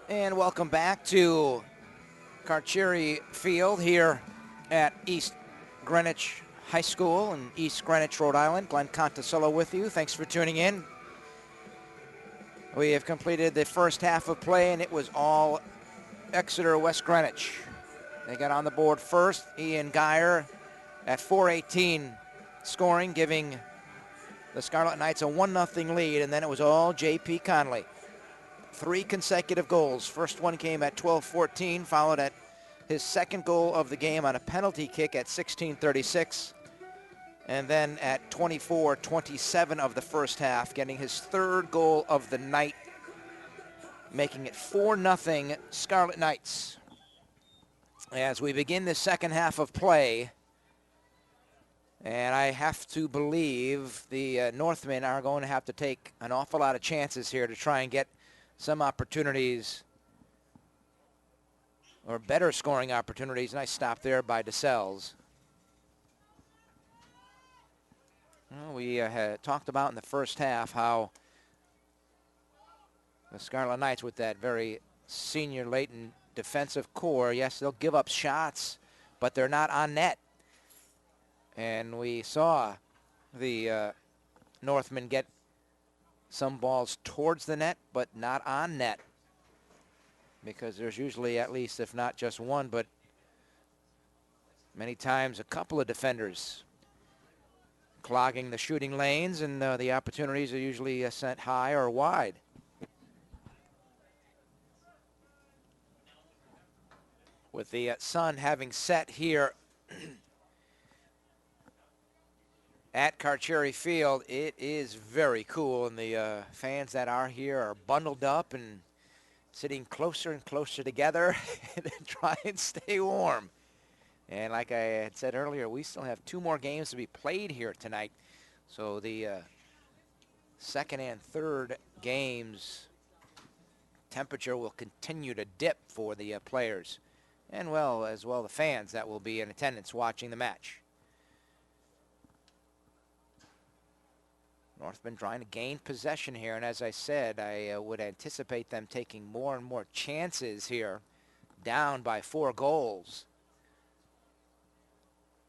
And welcome back to Carcieri Field here at East Greenwich High School in East Greenwich, Rhode Island. Glenn Conticello with you. Thanks for tuning in. We have completed the first half of play, and it was all Exeter-West Greenwich. They got on the board first. Ian Geyer at 4:18 scoring, giving the Scarlet Knights a 1-0 lead, and then it was all J.P. Conley. 3 consecutive goals. First one came at 12:14, followed at his second goal of the game on a penalty kick at 16:36, and then at 24:27 of the first half, getting his third goal of the night, making it 4-0 Scarlet Knights. As we begin the second half of play, and I have to believe the Northmen are going to have to take an awful lot of chances here to try and get some opportunities, or better scoring opportunities. Nice stop there by DeSales. Well, we had talked about in the first half how the Scarlet Knights, with that very senior latent defensive core, yes, they'll give up shots, but they're not on net. And we saw the Northmen get some balls towards the net, but not on net, because there's usually at least, if not just one, but many times a couple of defenders clogging the shooting lanes, and the opportunities are usually sent high or wide. With the sun having set here at Carcieri Field, it is very cool, and the fans that are here are bundled up and sitting closer and closer together and try and stay warm. And like I had said earlier, we still have 2 more games to be played here tonight. So the second and third games temperature will continue to dip for the players, and as well the fans that will be in attendance watching the match. Northmen trying to gain possession here, and as I said, I would anticipate them taking more and more chances here, down by 4 goals.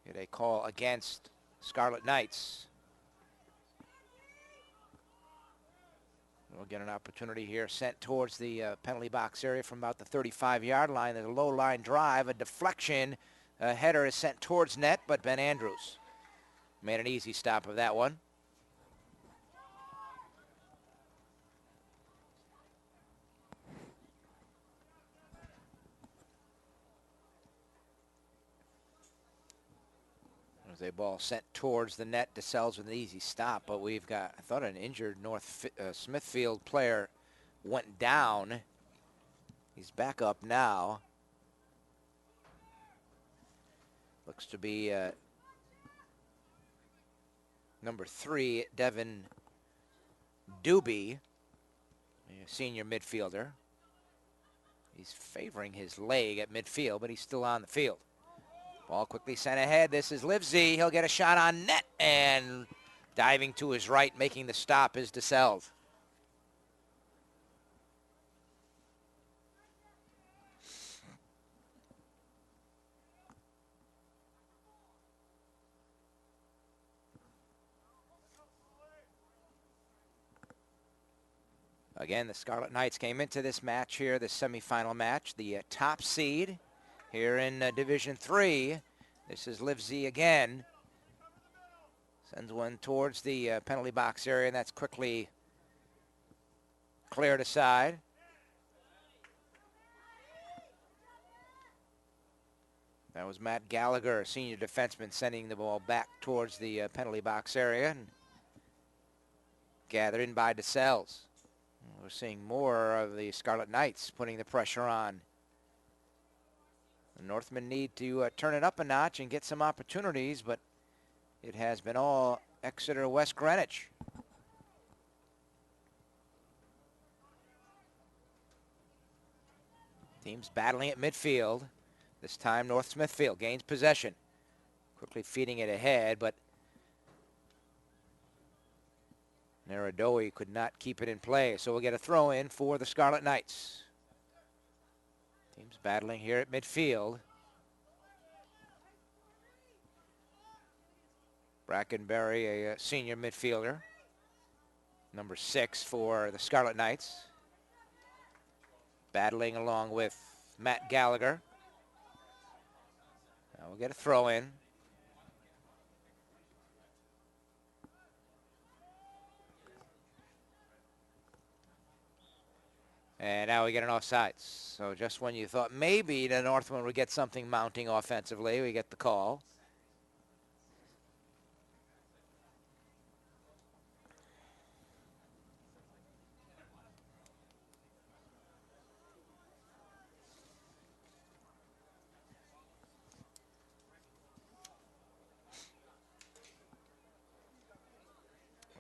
Get a call against Scarlet Knights. We'll get an opportunity here, sent towards the penalty box area from about the 35-yard line. There's a low line drive, a deflection, a header is sent towards net, but Ben Andrews made an easy stop of that one. A ball sent towards the net. DeSales with an easy stop, but we've got, I thought, an injured Smithfield player went down. He's back up now. Looks to be number 3, Devin Doobie, a senior midfielder. He's favoring his leg at midfield, but he's still on the field. Ball quickly sent ahead. This is Livesey. He'll get a shot on net, and diving to his right, making the stop, is DeSales. Again, the Scarlet Knights came into this match here, the semifinal match, the top seed here in Division 3. This is Livesey again. Sends one towards the penalty box area, and that's quickly cleared aside. That was Matt Gallagher, a senior defenseman, sending the ball back towards the penalty box area, and gathered in by DeSales. We're seeing more of the Scarlet Knights putting the pressure on. The Northmen need to turn it up a notch and get some opportunities, but it has been all Exeter-West Greenwich. Teams battling at midfield. This time North Smithfield gains possession. Quickly feeding it ahead, but Narodowi could not keep it in play, so we'll get a throw in for the Scarlet Knights. Teams battling here at midfield. Brackenberry, a senior midfielder. Number 6 for the Scarlet Knights. Battling along with Matt Gallagher. Now we'll get a throw in. And now we get an offsides. So just when you thought maybe the Northmen would get something mounting offensively, we get the call.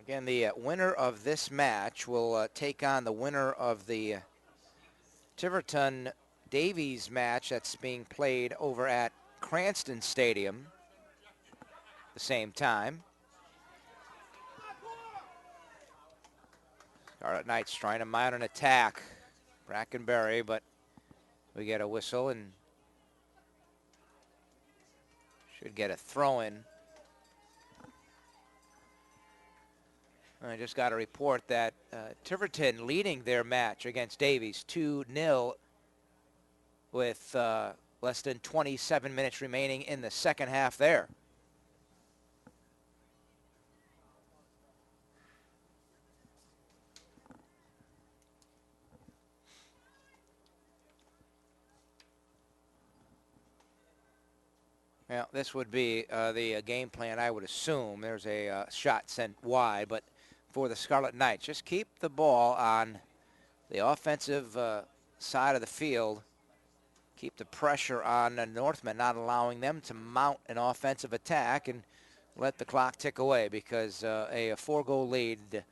Again, the winner of this match will take on the winner of the Tiverton Davies match that's being played over at Cranston Stadium at the same time. Scarlet Knights trying to mount an attack. Brackenberry, but we get a whistle and should get a throw-in. I just got a report that Tiverton leading their match against Davies 2-0 with less than 27 minutes remaining in the second half there. Now, this would be the game plan, I would assume. There's a shot sent wide, but for the Scarlet Knights, just keep the ball on the offensive side of the field. Keep the pressure on the Northmen, not allowing them to mount an offensive attack, and let the clock tick away, because a 4-goal lead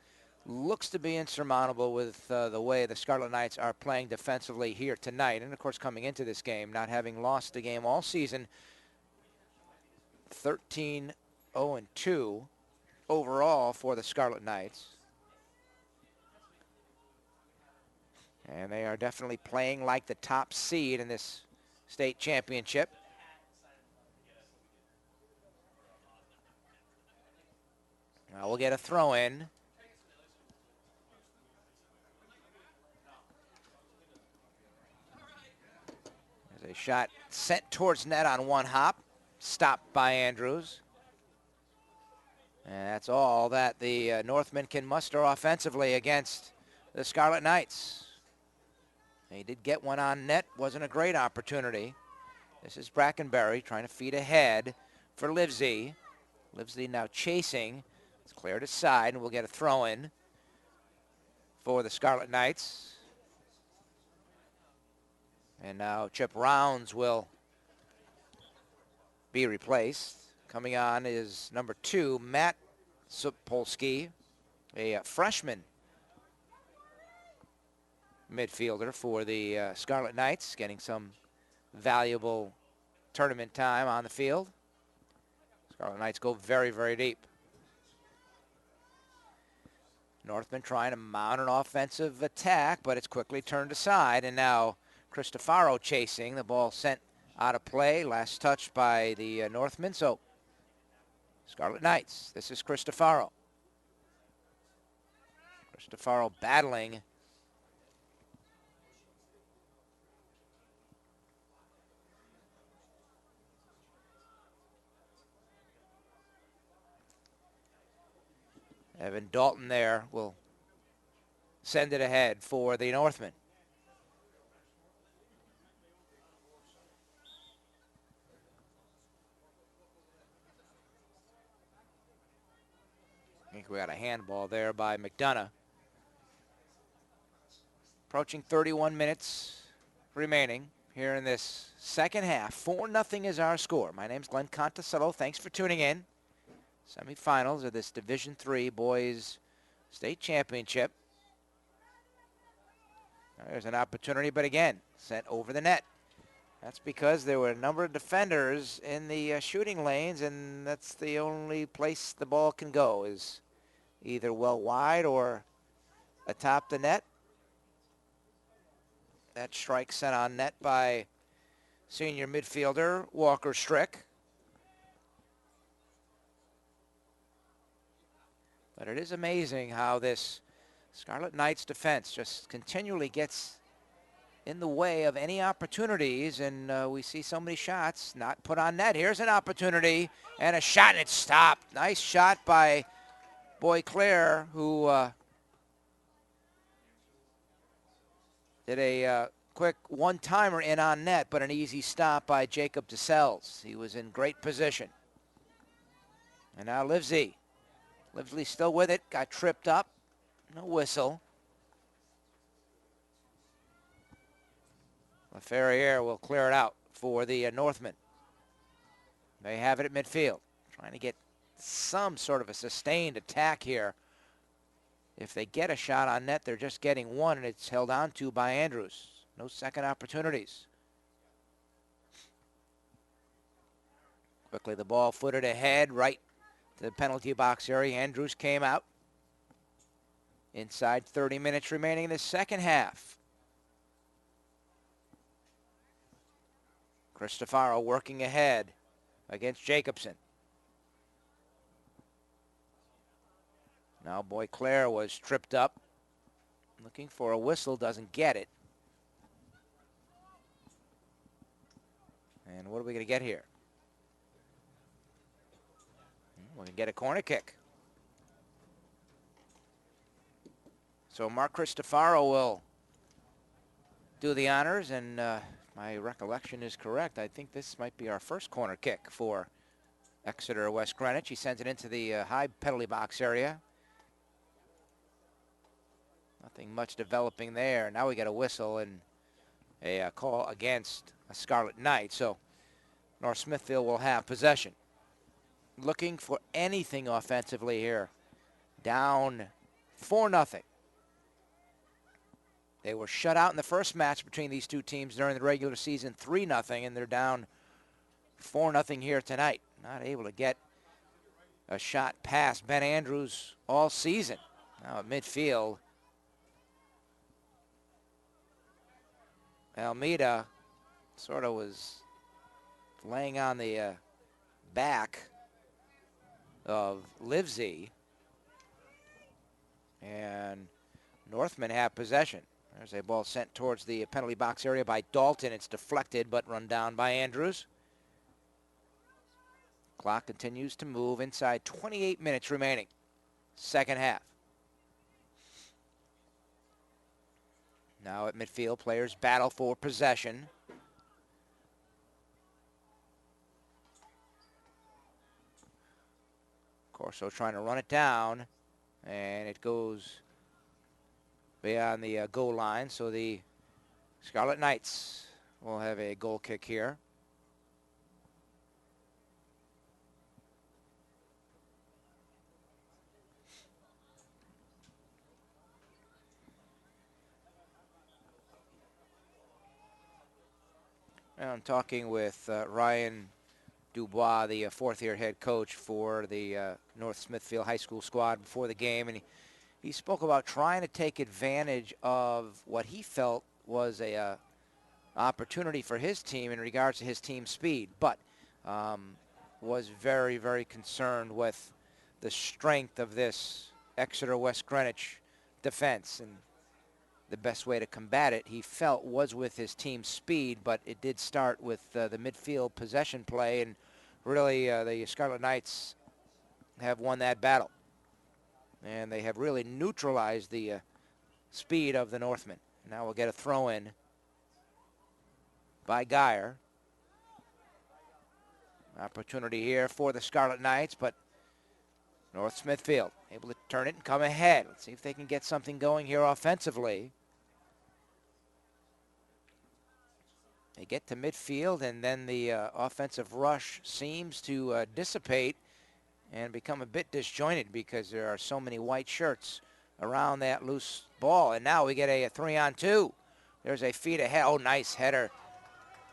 looks to be insurmountable with the way the Scarlet Knights are playing defensively here tonight. And, of course, coming into this game, not having lost the game all season, 13-0-2 overall for the Scarlet Knights. And they are definitely playing like the top seed in this state championship. Now we'll get a throw in. There's a shot sent towards net on one hop, stopped by Andrews. And that's all that the Northmen can muster offensively against the Scarlet Knights. They did get one on net. Wasn't a great opportunity. This is Brackenberry trying to feed ahead for Livesey. Livesey now chasing. It's cleared aside, and we'll get a throw-in for the Scarlet Knights. And now Chip Rounds will be replaced. Coming on is number 2, Matt Sapolsky, a freshman midfielder for the Scarlet Knights, getting some valuable tournament time on the field. Scarlet Knights go very, very deep. Northmen trying to mount an offensive attack, but it's quickly turned aside, and now Cristofaro chasing. The ball sent out of play, last touch by the Northmen, so Scarlet Knights, this is Cristofaro. Cristofaro battling. Evan Dalton there will send it ahead for the Northmen. I think we got a handball there by McDonough. Approaching 31 minutes remaining here in this second half. 4-0 is our score. My name's Glenn Contasello. Thanks for tuning in. Semifinals of this Division III Boys State Championship. There's an opportunity, but again, sent over the net. That's because there were a number of defenders in the shooting lanes, and that's the only place the ball can go, is either well wide or atop the net. That strike sent on net by senior midfielder Walker Strick. But it is amazing how this Scarlet Knights defense just continually gets in the way of any opportunities, and we see so many shots not put on net. Here's an opportunity and a shot, and it's stopped. Nice shot by Boyclair, who did a quick one-timer in on net, but an easy stop by Jacob DeSells. He was in great position. And now Livesey. Livesey still with it, got tripped up. No whistle. LaFerriere will clear it out for the Northmen. They have it at midfield, trying to get some sort of a sustained attack here. If they get a shot on net, they're just getting one, and it's held on to by Andrews. No second opportunities. Quickly the ball footed ahead, right to the penalty box area. Andrews came out. Inside 30 minutes remaining in the second half. Cristofaro working ahead against Jacobson. Now Boyclair was tripped up. Looking for a whistle, doesn't get it. And what are we going to get here? We're going to get a corner kick. So Mark Cristofaro will do the honors, and my recollection is correct. I think this might be our first corner kick for Exeter-West Greenwich. He sends it into the high penalty box area. Nothing much developing there. Now we get a whistle and a call against a Scarlet Knight. So North Smithfield will have possession. Looking for anything offensively here. Down 4-0. They were shut out in the first match between these two teams during the regular season, 3-0, and they're down 4-0 here tonight. Not able to get a shot past Ben Andrews all season. Now at midfield, Almeida sort of was laying on the back of Livesey, and Northmen have possession. There's a ball sent towards the penalty box area by Dalton. It's deflected but run down by Andrews. Clock continues to move inside 28 minutes remaining. Second half. Now at midfield, players battle for possession. Corso trying to run it down, and it goes beyond the goal line, so the Scarlet Knights will have a goal kick here. And I'm talking with Ryan Dubois, the fourth-year head coach for the North Smithfield High School squad before the game, and he spoke about trying to take advantage of what he felt was a opportunity for his team in regards to his team's speed, but was very, very concerned with the strength of this Exeter-West Greenwich defense. And the best way to combat it, he felt, was with his team's speed, but it did start with the midfield possession play, and really the Scarlet Knights have won that battle. And they have really neutralized the speed of the Northmen. Now we'll get a throw-in by Geyer. Opportunity here for the Scarlet Knights, but North Smithfield able to turn it and come ahead. Let's see if they can get something going here offensively. They get to midfield, and then the offensive rush seems to dissipate and become a bit disjointed because there are so many white shirts around that loose ball. And now we get a 3-on-2. There's a feed ahead. Oh, nice header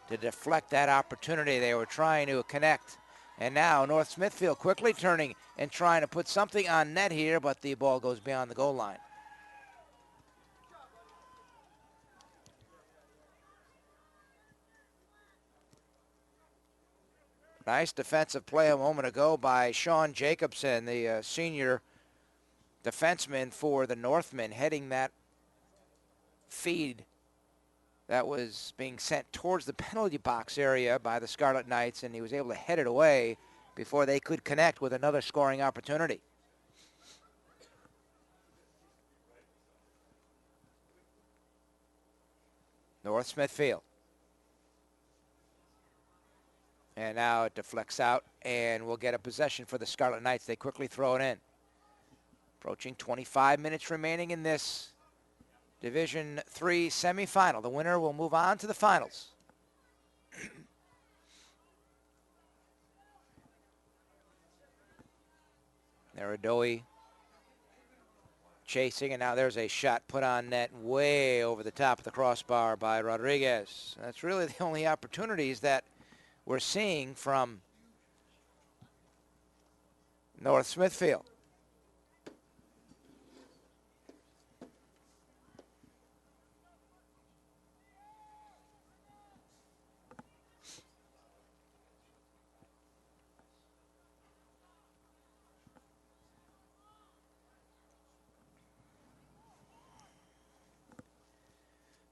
to deflect that opportunity. They were trying to connect. And now North Smithfield quickly turning and trying to put something on net here, but the ball goes beyond the goal line. Nice defensive play a moment ago by Sean Jacobson, the senior defenseman for the Northmen, heading that feed that was being sent towards the penalty box area by the Scarlet Knights, and he was able to head it away before they could connect with another scoring opportunity. North Smithfield. And now it deflects out, and we'll get a possession for the Scarlet Knights. They quickly throw it in. Approaching 25 minutes remaining in this Division III semifinal. The winner will move on to the finals. Rhode chasing, and now there's a shot put on net way over the top of the crossbar by Rodriguez. That's really the only opportunities that we're seeing from North Smithfield.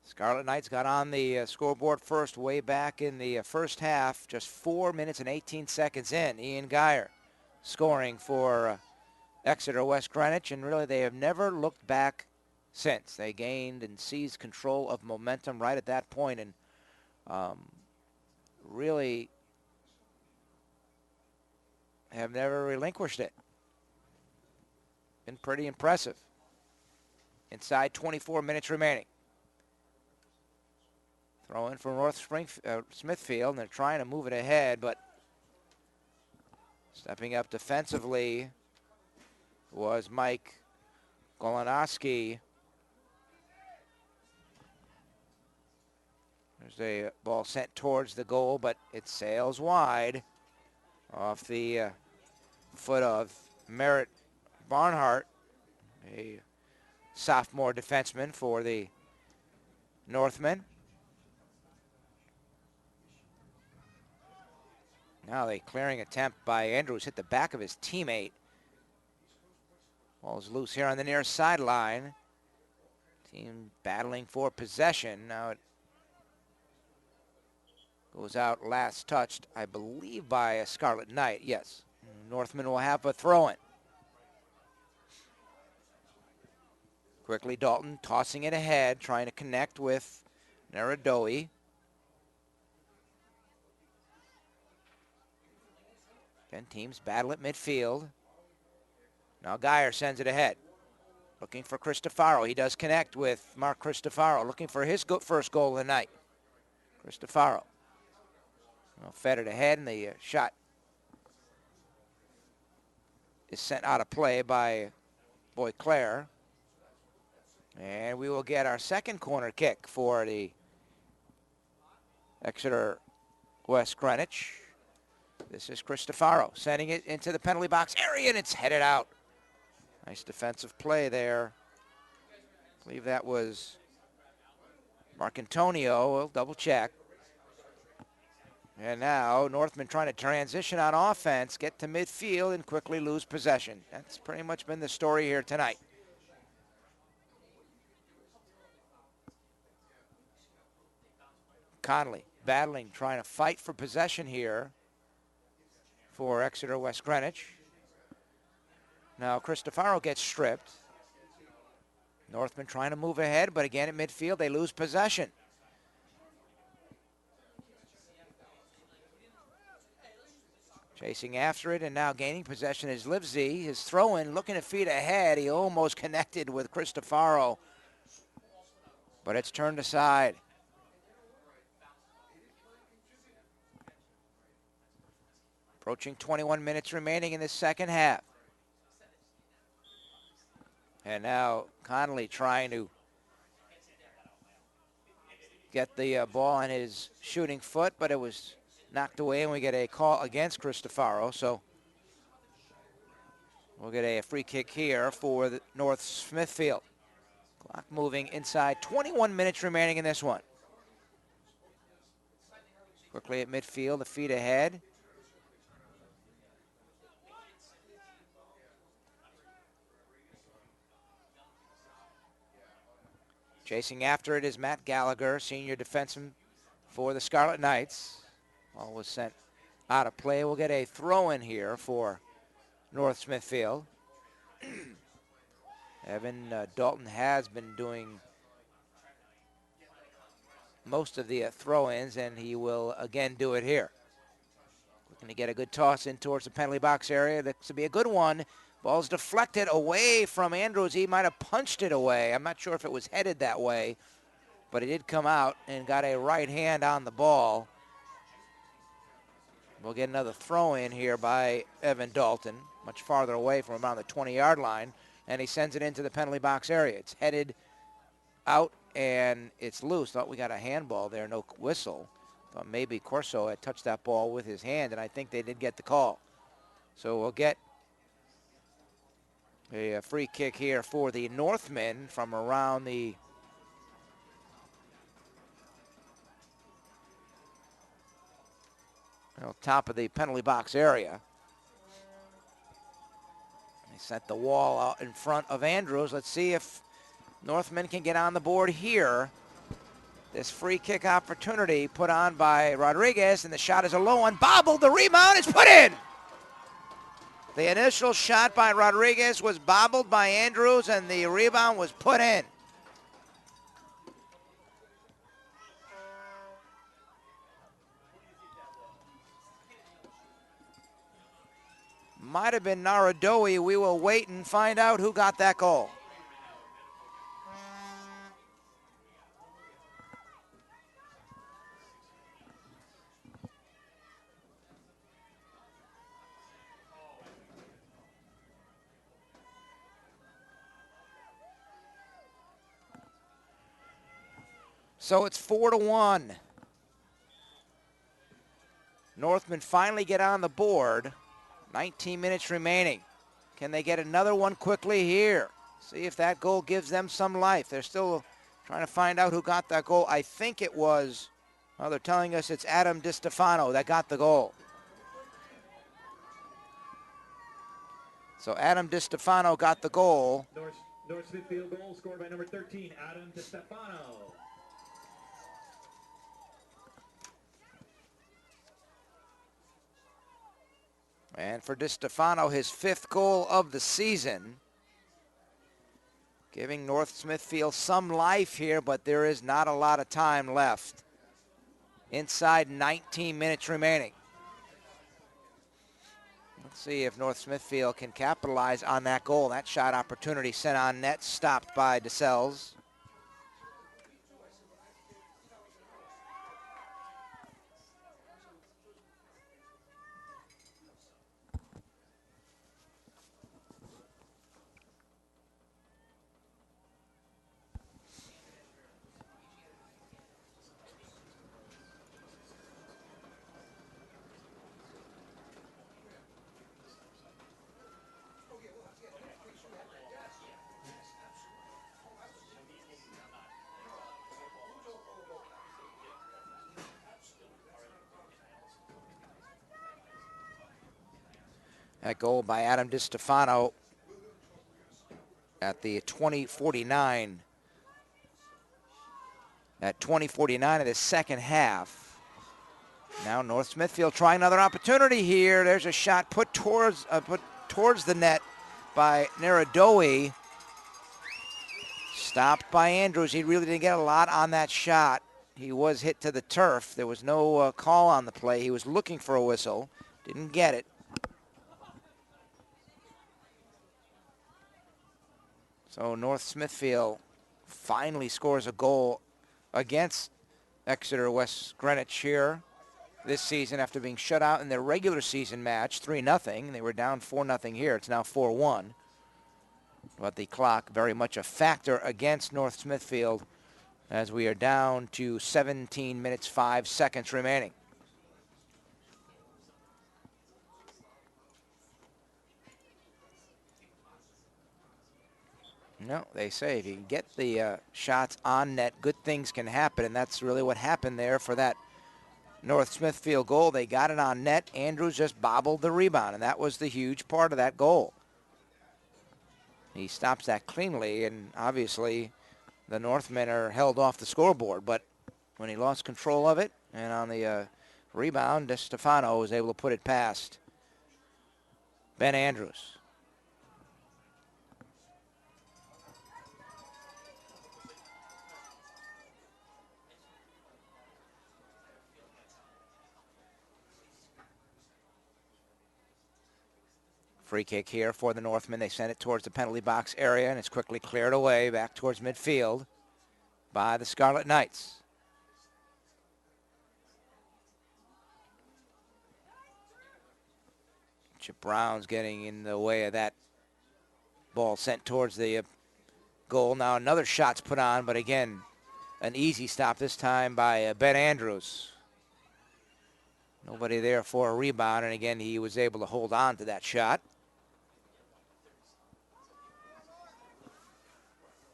Scarlet Knights got on the scoreboard first way back in the first half, just 4 minutes and 18 seconds in. Ian Geyer scoring for Exeter-West Greenwich, and really they have never looked back since. They gained and seized control of momentum right at that point, and really have never relinquished it. Been pretty impressive. Inside 24 minutes remaining. Throw in for North Smithfield, and they're trying to move it ahead, but stepping up defensively was Mike Golonowski. There's a ball sent towards the goal, but it sails wide off the foot of Merritt Barnhart, a sophomore defenseman for the Northmen. Now a clearing attempt by Andrews hit the back of his teammate. Ball's loose here on the near sideline. Team battling for possession. Now it goes out last touched, I believe, by a Scarlet Knight. Yes. Northman will have a throw-in. Quickly Dalton tossing it ahead, trying to connect with Narodoi. Again, teams battle at midfield. Now Geyer sends it ahead. Looking for Cristofaro. He does connect with Mark Cristofaro, looking for his first goal of the night. Cristofaro. Well, fed it ahead, and the shot is sent out of play by Boyclair. And we will get our second corner kick for the Exeter-West Greenwich. This is Cristofaro sending it into the penalty box area, and it's headed out. Nice defensive play there. I believe that was Marcantonio. We'll double check. And now Northman trying to transition on offense, get to midfield, and quickly lose possession. That's pretty much been the story here tonight. Conley battling, trying to fight for possession here for Exeter-West Greenwich. Now Cristofaro gets stripped. Northman trying to move ahead, but again at midfield they lose possession. Chasing after it, and now gaining possession is Livesey. His throw-in, looking to feed ahead. He almost connected with Cristofaro, but it's turned aside. Approaching 21 minutes remaining in the second half. And now Connolly trying to get the ball on his shooting foot, but it was knocked away, and we get a call against Cristofaro. So we'll get a free kick here for the North Smithfield. Clock moving inside, 21 minutes remaining in this one. Quickly at midfield, the feet ahead. Chasing after it is Matt Gallagher, senior defenseman for the Scarlet Knights. Ball was sent out of play. We'll get a throw-in here for North Smithfield. Evan Dalton has been doing most of the throw-ins, and he will again do it here. Looking to get a good toss in towards the penalty box area. That should be a good one. Ball's deflected away from Andrews. He might have punched it away. I'm not sure if it was headed that way, but it did come out and got a right hand on the ball. We'll get another throw in here by Evan Dalton, much farther away from around the 20-yard line, and he sends it into the penalty box area. It's headed out and it's loose. Thought we got a handball there, no whistle. Thought maybe Corso had touched that ball with his hand, and I think they did get the call. So we'll get a free kick here for the Northmen from around the top of the penalty box area. They set the wall out in front of Andrews. Let's see if Northmen can get on the board here. This free kick opportunity put on by Rodriguez, and the shot is a low one. Bobbled, the rebound is put in. The initial shot by Rodriguez was bobbled by Andrews, and the rebound was put in. Might have been Narodowi. We will wait and find out who got that goal. So it's 4-1. Northmen finally get on the board. 19 minutes remaining. Can they get another one quickly here? See if that goal gives them some life. They're still trying to find out who got that goal. I think it was, well, they're telling us it's Adam DiStefano that got the goal. So Adam DiStefano got the goal. North Smithfield goal scored by number 13, Adam DiStefano. And for DiStefano, his 5th goal of the season. Giving North Smithfield some life here, but there is not a lot of time left. Inside 19 minutes remaining. Let's see if North Smithfield can capitalize on that goal. That shot opportunity sent on net, stopped by DeSelles. That goal by Adam DiStefano at the 20:49. At 20:49 of the second half. Now North Smithfield trying another opportunity here. There's a shot put towards the net by Narodowi. Stopped by Andrews. He really didn't get a lot on that shot. He was hit to the turf. There was no call on the play. He was looking for a whistle. Didn't get it. So North Smithfield finally scores a goal against Exeter-West Greenwich here this season after being shut out in their regular season match, 3-0. They were down 4-0 here. It's now 4-1. But the clock very much a factor against North Smithfield as we are down to 17 minutes, 5 seconds remaining. No, they say if you can get the shots on net, good things can happen, and that's really what happened there for that North Smithfield goal. They got it on net. Andrews just bobbled the rebound, and that was the huge part of that goal. He stops that cleanly, and obviously the Northmen are held off the scoreboard, but when he lost control of it, and on the rebound, DeStefano was able to put it past Ben Andrews. Free kick here for the Northmen. They send it towards the penalty box area, and it's quickly cleared away back towards midfield by the Scarlet Knights. Chip Brown's getting in the way of that ball sent towards the goal. Now another shot's put on, but again, an easy stop this time by Ben Andrews. Nobody there for a rebound, and again, he was able to hold on to that shot.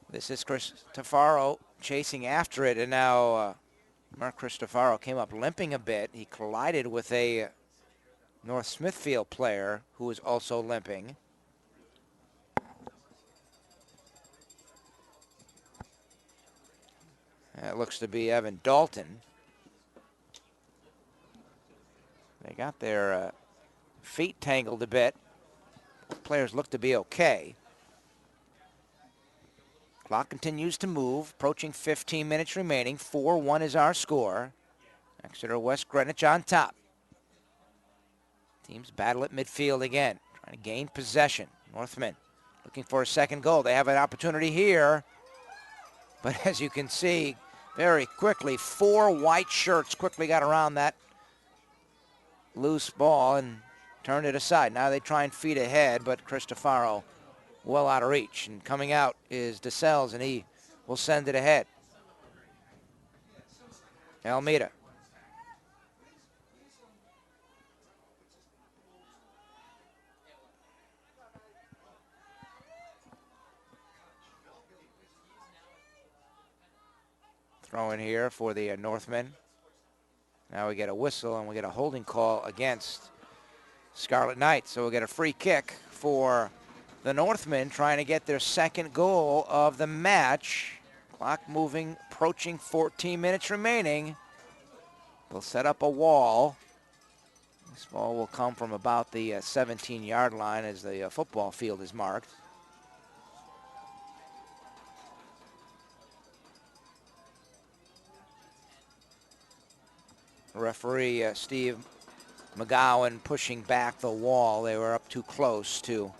This is Cristofaro chasing after it, and now Mark Cristofaro came up limping a bit. He collided with a North Smithfield player who was also limping. That looks to be Evan Dalton. They got their feet tangled a bit. Players look to be okay. Clock continues to move, approaching 15 minutes remaining. 4-1 is our score. Exeter-West Greenwich on top. Teams battle at midfield again, trying to gain possession. Northmen looking for a second goal. They have an opportunity here. But as you can see, very quickly, 4 white shirts quickly got around that loose ball and turned it aside. Now they try and feed ahead, but Cristofaro well out of reach. And coming out is DeSales, and he will send it ahead. Almeida. Throw in here for the Northmen. Now we get a whistle and we get a holding call against Scarlet Knights. So we'll get a free kick for the Northmen trying to get their second goal of the match. Clock moving, approaching 14 minutes remaining. They'll set up a wall. This ball will come from about the 17-yard line as the football field is marked. Referee Steve McGowan pushing back the wall. They were up too close to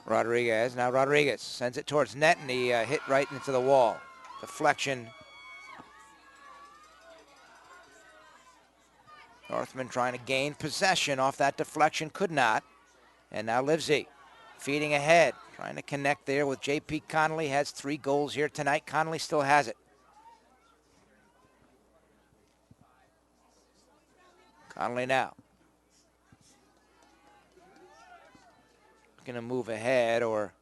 Rodriguez. Now Rodriguez sends it towards net, and he hit right into the wall. Deflection. Northman trying to gain possession off that deflection, could not. And now Livesey feeding ahead, trying to connect there with J.P. Connolly. Has 3 goals here tonight. Connolly still has it. Connolly now. Going to move ahead or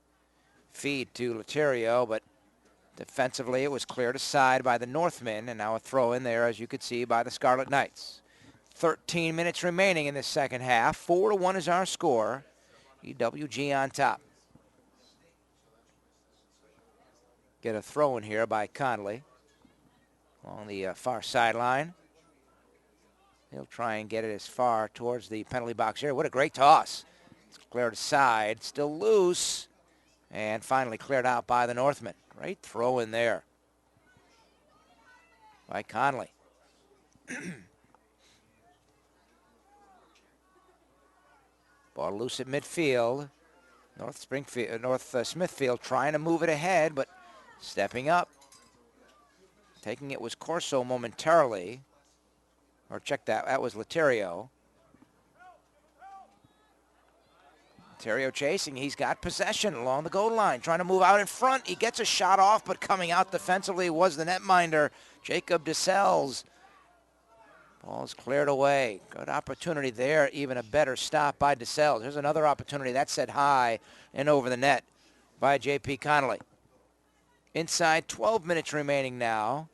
feed to Laterio, but defensively it was cleared aside by the Northmen, and now a throw in there, as you could see, by the Scarlet Knights. 13 minutes remaining in the second half. 4-1 is our score. EWG on top. Get a throw in here by Connolly along the far sideline. He'll try and get it as far towards the penalty box here. What a great toss. It's cleared aside, still loose, and finally cleared out by the Northmen. Great throw in there by Connolly. Ball loose at midfield. North Smithfield trying to move it ahead, but stepping up. Taking it was Corso momentarily. Or check that, that was Laterio. Laterio chasing, he's got possession along the goal line, trying to move out in front. He gets a shot off, but coming out defensively was the netminder, Jacob DeSales. Ball's cleared away. Good opportunity there, even a better stop by DeSales. There's another opportunity, that's set high and over the net by J.P. Connolly. Inside 12 minutes remaining now.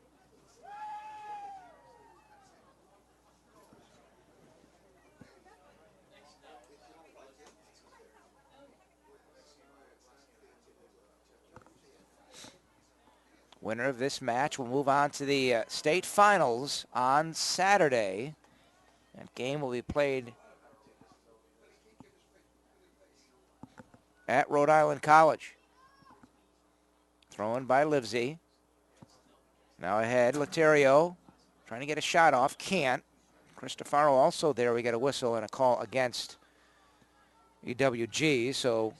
Winner of this match will move on to the state finals on Saturday. That game will be played at Rhode Island College. Thrown by Livesey. Now ahead, Laterio trying to get a shot off. Can't. Cristofaro also there. We get a whistle and a call against EWG. So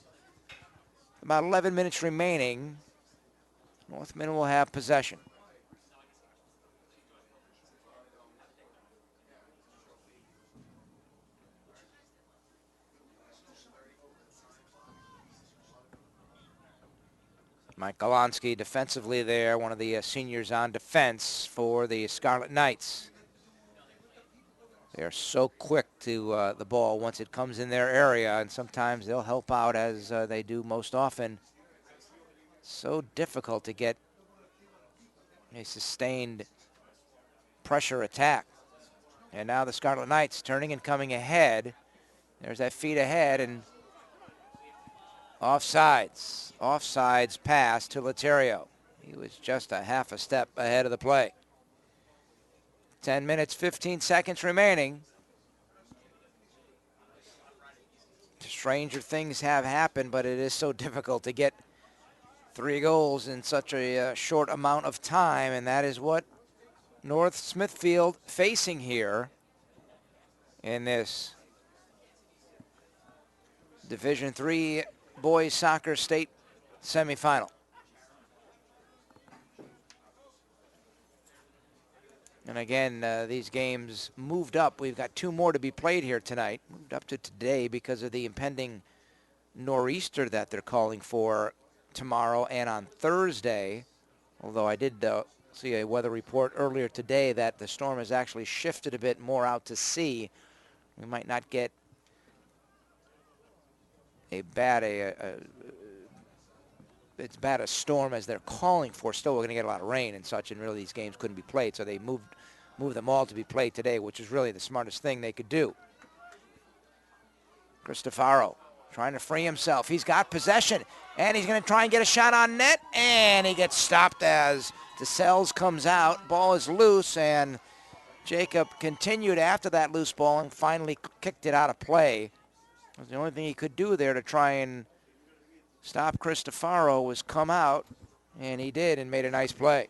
about 11 minutes remaining. Northmen will have possession. Mike Golonsky defensively there, one of the seniors on defense for the Scarlet Knights. They're so quick to the ball once it comes in their area, and sometimes they'll help out as they do most often. So difficult to get a sustained pressure attack. And now the Scarlet Knights turning and coming ahead. There's that feed ahead, and offsides. Offsides pass to Laterio. He was just a half a step ahead of the play. 10 minutes, 15 seconds remaining. Stranger things have happened, but it is so difficult to get 3 goals in such a short amount of time, and that is what North Smithfield facing here in this Division III boys soccer state semifinal. And again, these games moved up. We've got 2 more to be played here tonight. Moved up to today because of the impending nor'easter that they're calling for tomorrow and on Thursday. Although I did see a weather report earlier today that the storm has actually shifted a bit more out to sea. We might not get as bad a storm as they're calling for. Still, we're going to get a lot of rain and such, and really these games couldn't be played, so they moved them all to be played today, which is really the smartest thing they could do. Cristofaro trying to free himself. He's got possession, and he's going to try and get a shot on net, and he gets stopped as DeSales comes out. Ball is loose, and Jacob continued after that loose ball and finally kicked it out of play. It was the only thing he could do there to try and stop Cristofaro was come out, and he did and made a nice play.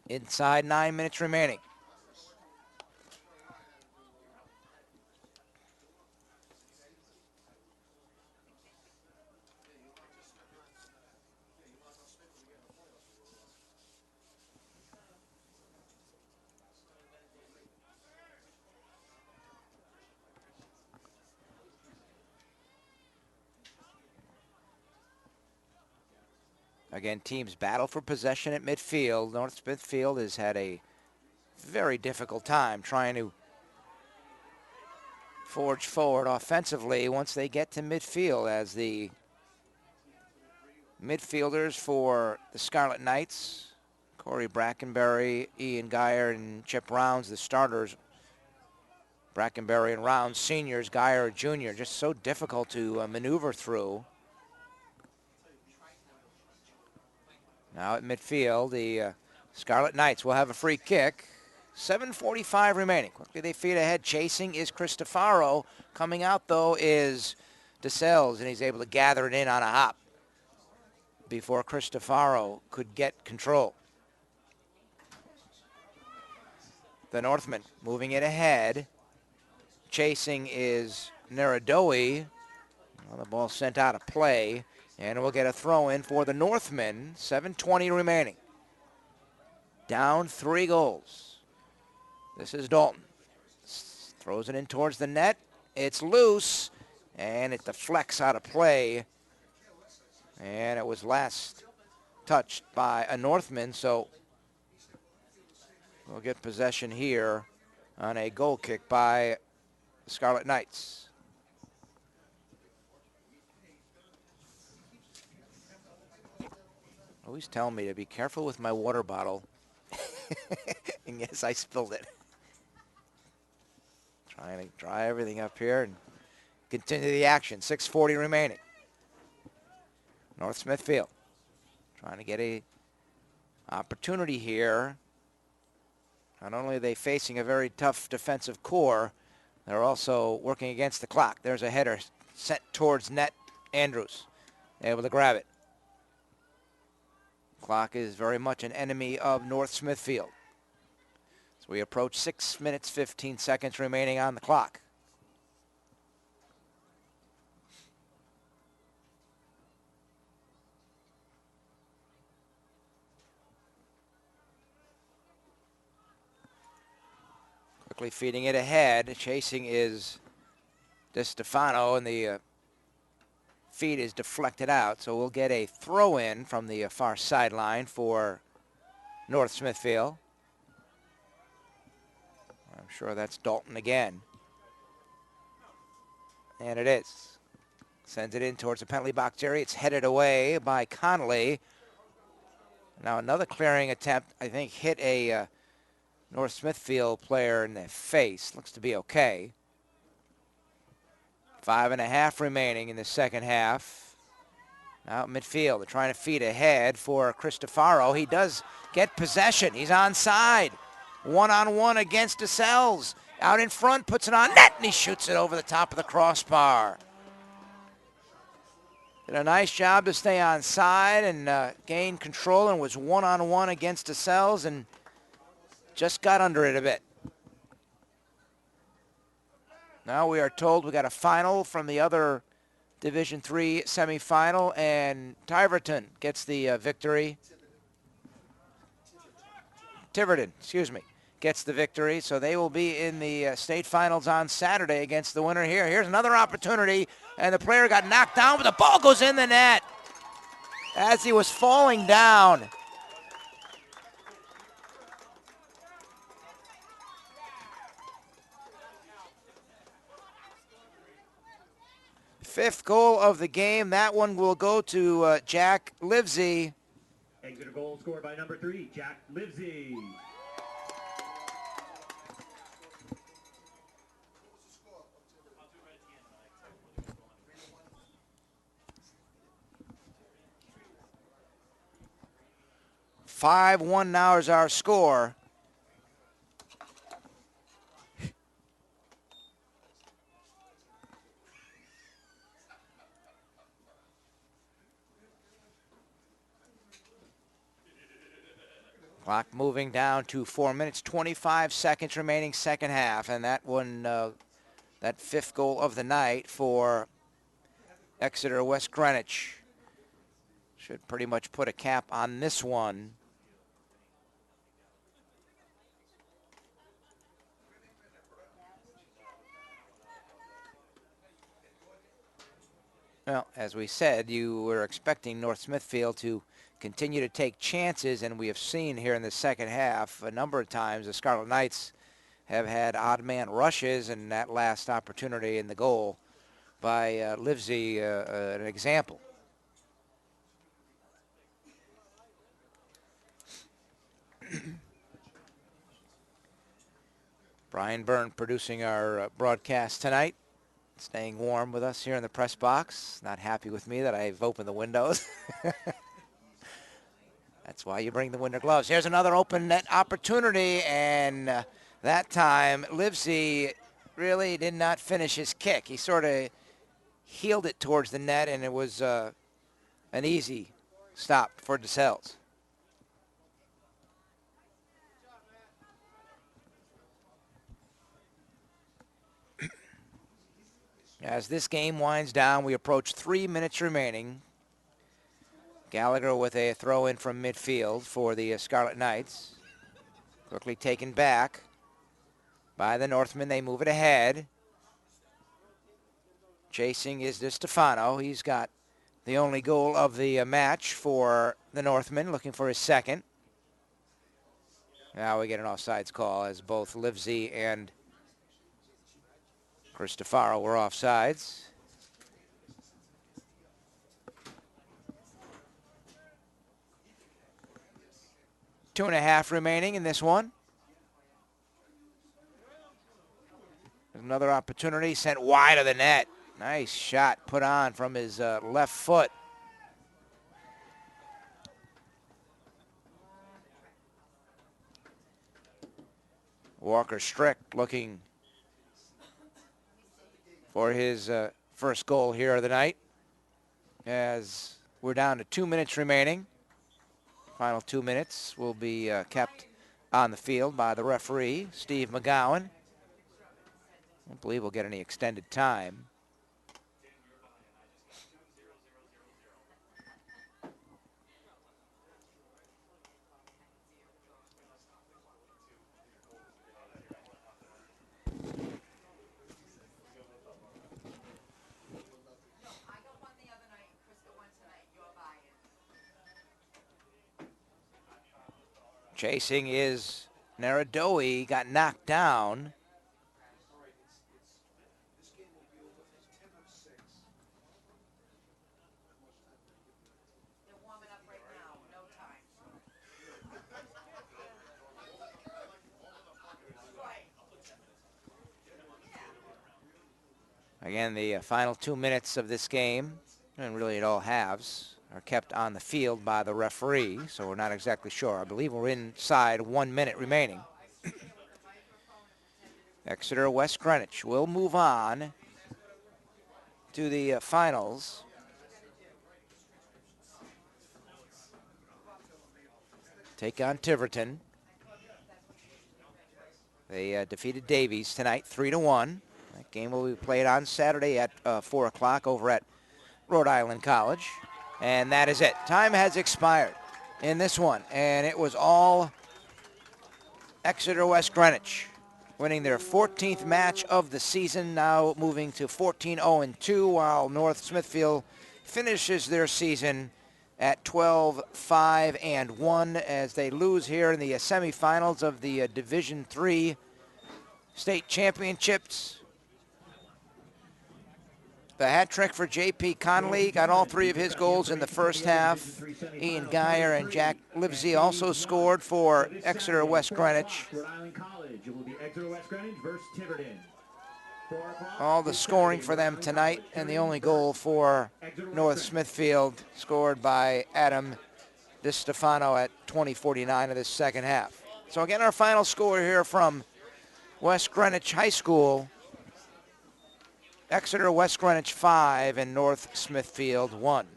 Inside 9 minutes remaining. Again, teams battle for possession at midfield. North Smithfield has had a very difficult time trying to forge forward offensively once they get to midfield, as the midfielders for the Scarlet Knights, Corey Brackenberry, Ian Geyer, and Chip Rounds, the starters. Brackenberry and Rounds, seniors, Geyer, junior, just so difficult to maneuver through. Now at midfield, the Scarlet Knights will have a free kick. 7:45 remaining. Quickly they feed ahead. Chasing is Cristofaro. Coming out, though, is DeSales, and he's able to gather it in on a hop before Cristofaro could get control. The Northmen moving it ahead. Chasing is Neradoe. Well, the ball sent out of play. And we'll get a throw in for the Northmen. 7:20 remaining. Down 3 goals. This is Dalton. Throws it in towards the net. It's loose, and it deflects out of play. And it was last touched by a Northman, so we'll get possession here on a goal kick by the Scarlet Knights. Always tell me to be careful with my water bottle. And yes, I spilled it. Trying to dry everything up here and continue the action. 6:40 remaining. North Smithfield trying to get a Opportunity here. Not only are they facing a very tough defensive core, they're also working against the clock. There's a header sent towards net. Andrews able to grab it. Clock is very much an enemy of North Smithfield. So we approach 6 minutes, 15 seconds remaining on the clock. Quickly feeding it ahead. Chasing is DeStefano, and the feed is deflected out. So we'll get a throw in from the far sideline for North Smithfield. I'm sure that's Dalton again. And it is. Sends it in towards the penalty box area. It's headed away by Connolly. Now another clearing attempt, I think, hit a North Smithfield player in the face. Looks to be okay. 5.5 remaining in the second half. Out midfield, they're trying to feed ahead for Cristofaro. He does get possession. He's onside. One-on-one against DeSales. Out in front, puts it on net, and he shoots it over the top of the crossbar. Did a nice job to stay onside and gain control, and was one-on-one against DeSales and just got under it a bit. Now we are told we got a final from the other Division III semifinal, and Tiverton gets the victory. Tiverton, excuse me, gets the victory. So they will be in the state finals on Saturday against the winner here. Here's another opportunity, and the player got knocked down, but the ball goes in the net as he was falling down. Fifth goal of the game. That one will go to Jack Livesey. Exeter goal scored by number 3, Jack Livesey. (5-1) now is our score. Clock moving down to 4 minutes, 25 seconds remaining, second half. And that one, that fifth goal of the night for Exeter-West Greenwich should pretty much put a cap on this one. Well, as we said, you were expecting North Smithfield to continue to take chances, and we have seen here in the second half a number of times the Scarlet Knights have had odd man rushes, and that last opportunity in the goal by Livesey an example. Brian Byrne producing our broadcast tonight, staying warm with us here in the press box. Not happy with me that I've opened the windows. That's why you bring the winter gloves. Here's another open net opportunity, and that time Livesey really did not finish his kick. He sort of heeled it towards the net, and it was an easy stop for DeSales. As this game winds down, we approach 3 minutes remaining. Gallagher with a throw in from midfield for the Scarlet Knights. Quickly taken back by the Northmen. They move it ahead. Chasing is DeStefano. He's got the only goal of the match for the Northmen, looking for his second. Now we get an offsides call as both Livesey and Cristofaro were offsides. Two and a half remaining in this one. Another opportunity sent wide of the net. Nice shot put on from his left foot. Walker Strick looking for his first goal here of the night, as we're down to 2 minutes remaining. Final 2 minutes will be kept on the field by the referee, Steve McGowan. I don't believe we'll get any extended time. Chasing is Naradoe, got knocked down. Again, the final 2 minutes of this game, and really at all halves, are kept on the field by the referee, so we're not exactly sure. I believe we're inside 1 minute remaining. Exeter-West Greenwich will move on to the finals. Take on Tiverton. They defeated Davies tonight 3-1. That game will be played on Saturday at 4 o'clock over at Rhode Island College. And that is it. Time has expired in this one, and it was all Exeter-West Greenwich winning their 14th match of the season, now moving to 14-0-2, while North Smithfield finishes their season at 12-5-1 as they lose here in the semifinals of the Division III state championships. The hat trick for J.P. Connolly, got all three of his goals in the first half. Ian Geyer and Jack Livesey also scored for Exeter-West Greenwich. Rhode Island College. It will be Exeter-West Greenwich versus Tiverton. All the scoring for them tonight, and the only goal for North Smithfield scored by Adam DiStefano at 20:49 of this second half. So again, our final score here from West Greenwich High School: Exeter-West Greenwich 5 and North Smithfield 1.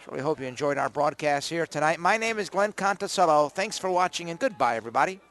So we hope you enjoyed our broadcast here tonight. My name is Glenn Conticello. Thanks for watching, and goodbye, everybody.